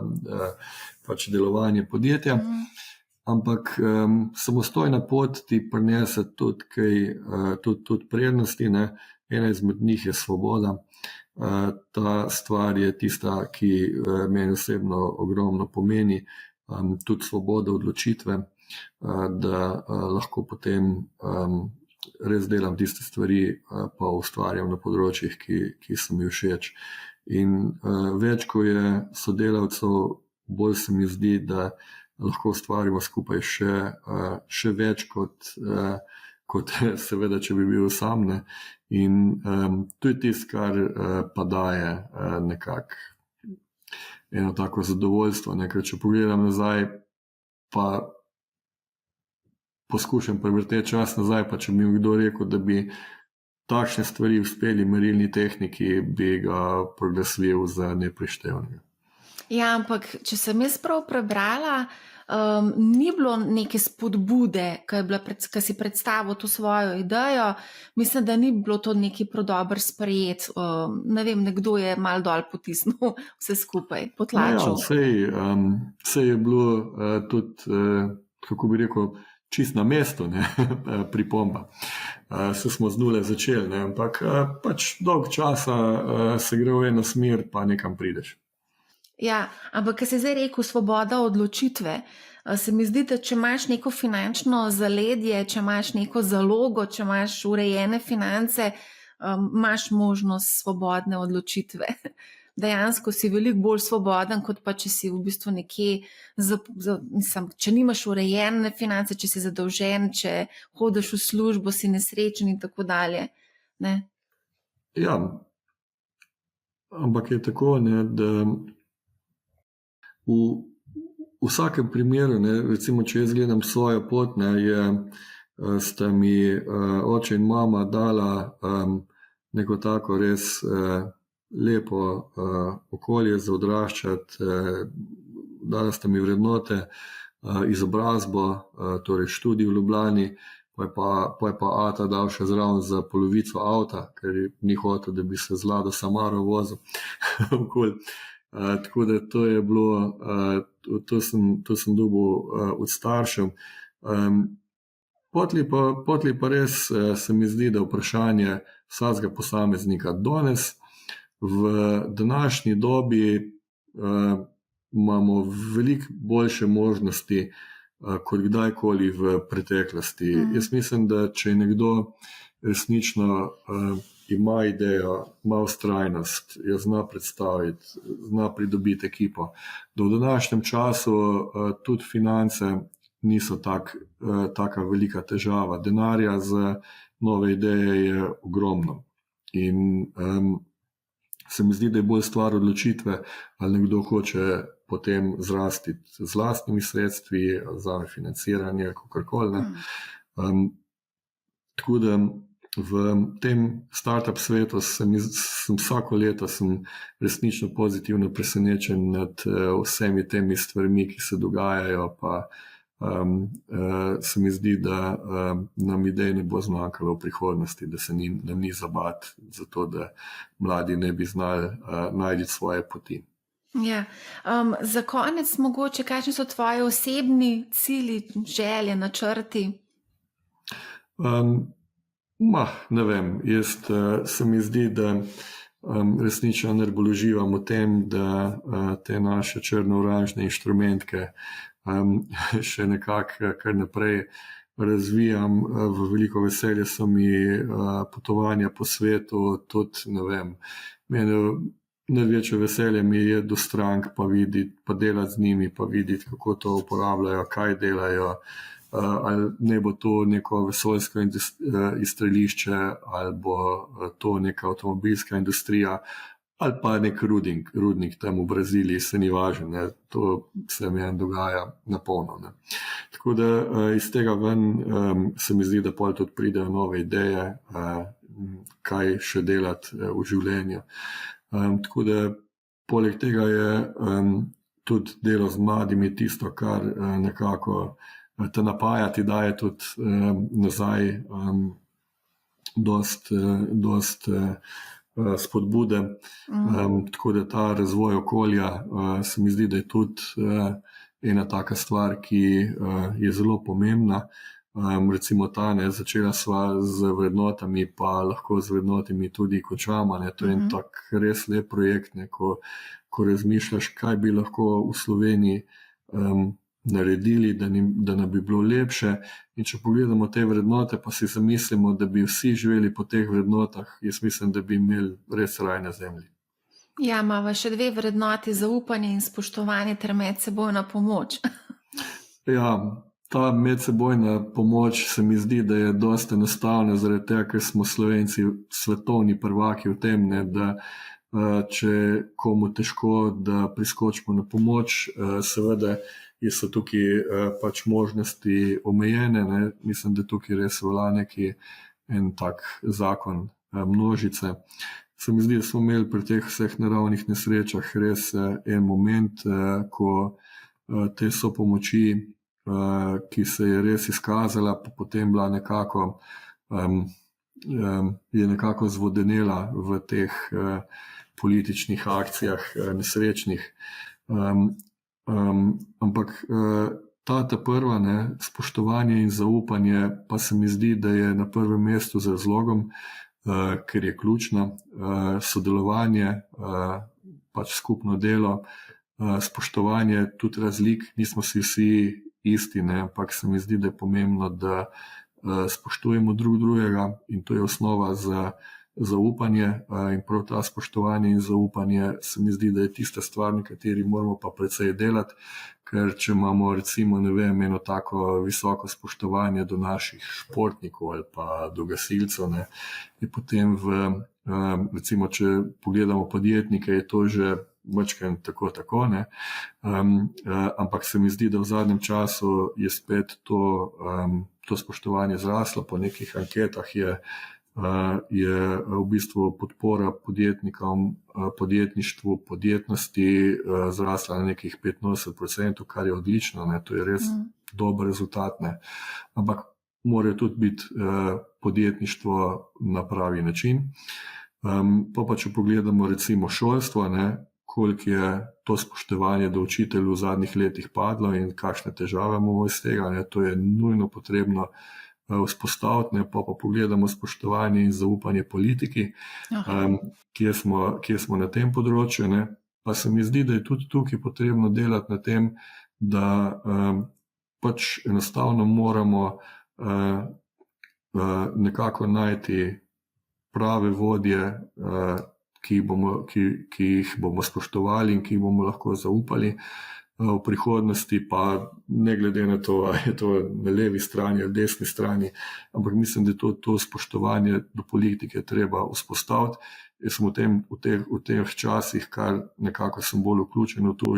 pač delovanje podjetja. Ampak samostojna pot ti prinese tudi prednosti, ne. Ena izmed njih je svoboda. Ta stvar je tista, ki meni osebno ogromno pomeni, tudi svoboda odločitve, da lahko potem res delam tiste stvari, pa ustvarjam na področjih, ki so mi všeč. In več, ko je sodelavcev, bolj se mi zdi, da lahko ustvarimo skupaj še več kot seveda, če bi bil sam, ne. In to je tisto, kar pa daje nekako eno tako zadovoljstvo, ne. Ker če pogledam nazaj, pa poskušam prevrteti čas nazaj, pa če bi mi kdo rekel, da bi takšne stvari uspeli merilni tehniki, bi ga proglasil za neprištevnega.
Ja, ampak če sem jaz prav prebrala, ni bilo neke spodbude, ko si predstavil to svojo idejo. Mislim, da ni bilo to neki dober sprejet. Ne vem, nekdo je malo dol potisnil vse skupaj, potlačil.
Ja, sej je bilo tudi, kako bi rekel, čist na mestu, ne, pripomba. Se smo z nule začeli, ne, ampak pač dolg časa se gre v eno smer, pa nekam prideš.
Ja, ampak, ker si zdaj rekel svoboda odločitve, se mi zdi, da če imaš neko finančno zaledje, če imaš neko zalogo, če imaš urejene finance, imaš možnost svobodne odločitve. Dejansko si veliko bolj svoboden, kot pa če si v bistvu nekje, če nimaš urejene finance, če si zadolžen, če hodiš v službo, si nesrečen in tako dalje. Ne?
Ja, ampak je tako, ne, da v vsakem primeru, ne, recimo, če jaz gledam svojo pot, ne, sta mi oče in mama dala neko tako res lepo okolje za odraščati, dala sta mi vrednote, izobrazbo, torej študij v Ljubljani, pa je pa ata dal še zraven za polovico avta, ker ni hotel, da bi se z Lado Samaro vozil okoli. Tako da to je bilo, to sem dobil od staršev. Potli pa res se mi zdi, da vprašanje vsakega posameznika danes, v današnji dobi imamo veliko boljše možnosti, kot kdajkoli v preteklosti. Jaz mislim, da če je nekdo resnično ima idejo, ima vztrajnost, jo zna predstaviti, zna pridobiti ekipo, da v današnjem času tudi finance niso taka velika težava. Denarja za nove ideje je ogromno. In se mi zdi, da je bolj stvar odločitve, ali nekdo hoče potem zrastiti z lastnimi sredstvi, vzame financiranje, kakorkoli. Tako da v tem startup svetu sem vsako leto resnično pozitivno presenečen nad vsemi temi stvarmi, ki se dogajajo, pa se mi zdi, da nam idej ne bo zmanjkalo v prihodnosti, da se nam ni zabati za to, da mladi ne bi znali najti svoje poti.
Ja. Za konec mogoče, kakšni so tvoji osebni cilji, želje, načrti?
Ne vem, se mi zdi, da resnično najbolj uživam v tem, da te naše črno-oranžne inštrumentke še nekako kar naprej razvijam. V veliko veselje so mi potovanja po svetu, tudi ne vem, meni največje veselje mi je do strank pa videti, pa delati z njimi, pa videti, kako to uporabljajo, kaj delajo, ali ne bo to neko vesoljsko izstrelišče, ali bo to neka avtomobilska industrija, ali pa nek rudnik tam v Braziliji, se ni važno, ne. To se meni dogaja na polno. Ne. Tako da iz tega ven se mi zdi, da pol tudi pridejo nove ideje, kaj še delati v življenju. Tako da poleg tega je tudi delo z mladimi tisto, kar nekako te napaja, ti daje tudi nazaj dost spodbude. Tako da ta razvoj okolja se mi zdi, da je tudi ena taka stvar, ki je zelo pomembna. Recimo ta, ne, začela sva z vrednotami, pa lahko z vrednotami tudi končamo. Ne. To je en tak res lep projekt, ne, ko razmišljaš, kaj bi lahko v Sloveniji naredili, da nam bi bilo lepše. In če pogledamo te vrednote, pa si zamislimo, da bi vsi živeli po teh vrednotah, jaz mislim, da bi imeli res raj na zemlji.
Ja, imamo še dve vrednoti, zaupanje in spoštovanje ter medsebojna pomoč.
Ja, ta medsebojna pomoč se mi zdi, da je dosti enostavna, zaradi tega, ker smo Slovenci svetovni prvaki v tem, ne, da če komu težko, da priskočimo na pomoč, seveda so tukaj pač možnosti omejene, ne. Mislim, da tukaj res velja neki en tak zakon množice. Se mi zdi, da smo imeli pri teh vseh naravnih nesrečah res en moment, ko te sopomoči, ki se je res izkazala, pa potem bila nekako, je nekako zvodenela v teh političnih akcijah nesrečnih. Ampak ta prva, ne, spoštovanje in zaupanje, pa se mi zdi, da je na prvem mestu z razlogom, ker je ključno sodelovanje, pač skupno delo, spoštovanje tudi razlik, nismo si vsi isti, ne, ampak se mi zdi, da je pomembno, da spoštujemo drug drugega in to je osnova za zaupanje in prav ta spoštovanje in zaupanje se mi zdi, da je tista stvar, na kateri moramo pa precej delati, ker če imamo recimo, ne vem, eno tako visoko spoštovanje do naših športnikov ali pa do gasilcev, ne, je potem recimo, če pogledamo podjetnike, je to že majčkeno tako, ne. Ampak se mi zdi, da v zadnjem času je spet to spoštovanje zraslo, po nekih anketah je v bistvu podpora podjetnikom, podjetništvu, podjetnosti zrasla na nekih 85%, kar je odlično, ne, to je res dober rezultat, ne. Ampak mora tudi biti podjetništvo na pravi način. Pa če pogledamo recimo šolstvo, ne, koliko je to spoštovanje do učiteljev v zadnjih letih padlo in kakšne težave imamo iz tega, ne, to je nujno potrebno vzpostaviti, ne, pa pogledamo spoštovanje in zaupanje politiki, kje smo na tem področju, ne, pa se mi zdi, da je tudi tukaj potrebno delati na tem, da pač enostavno moramo nekako najti prave vodje, ki jih bomo spoštovali in ki jih bomo lahko zaupali. V prihodnosti pa ne glede na to, ali je to na levi strani ali desni strani, ampak mislim, da je to spoštovanje do politike treba vzpostaviti. Jaz sem v teh časih, kar nekako sem bolj vključen v to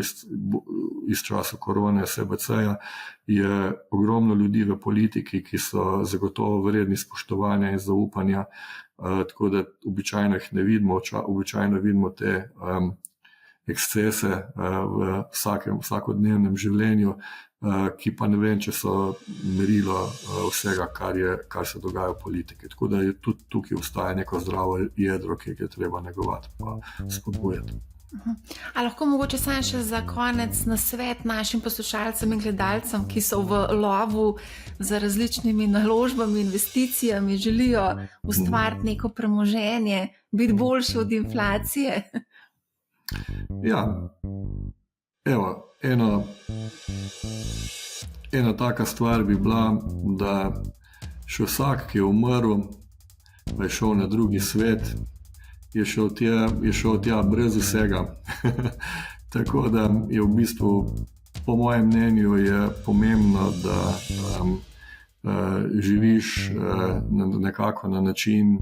iz časa korone, SBC-ja, je ogromno ljudi v politiki, ki so zagotovo vredni spoštovanja in zaupanja, tako da običajno jih ne vidimo, običajno vidimo te ekscese v vsakodnevnem življenju, ki pa ne vem, če so merilo vsega, kar se dogaja v politiki. Tako da je tudi tukaj obstaja neko zdravo jedro, ki ga je treba negovati pa spodbujati.
A lahko mogoče samo še za konec nasvet našim poslušalcem in gledalcem, ki so v lovu za različnimi naložbami, investicijami, želijo ustvariti neko premoženje, biti boljši od inflacije?
Ja, evo, ena taka stvar bi bila, da še vsak, ki je umrl, pa je šel na drugi svet, je šel tja brez vsega. Tako da je v bistvu, po mojem mnenju, je pomembno, da živiš nekako na način,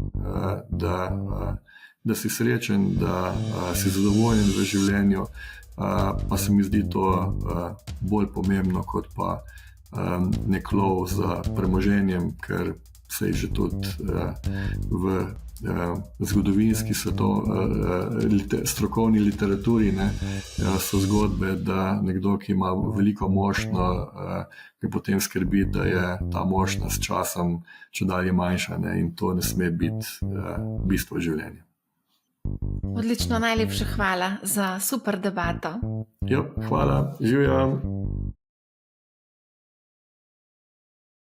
da si srečen, da si zadovoljen v življenju, pa se mi zdi to bolj pomembno kot pa nek lov za premoženjem, ker se je že tudi v zgodovinski strokovni literaturi so zgodbe, da nekdo, ki ima veliko mošnjo, ki potem skrbi, da je ta mošnja s časom čedalje manjša, in to ne sme biti bistvo življenja.
Odlično, najlepša hvala za super debato.
Ja, hvala, živjo.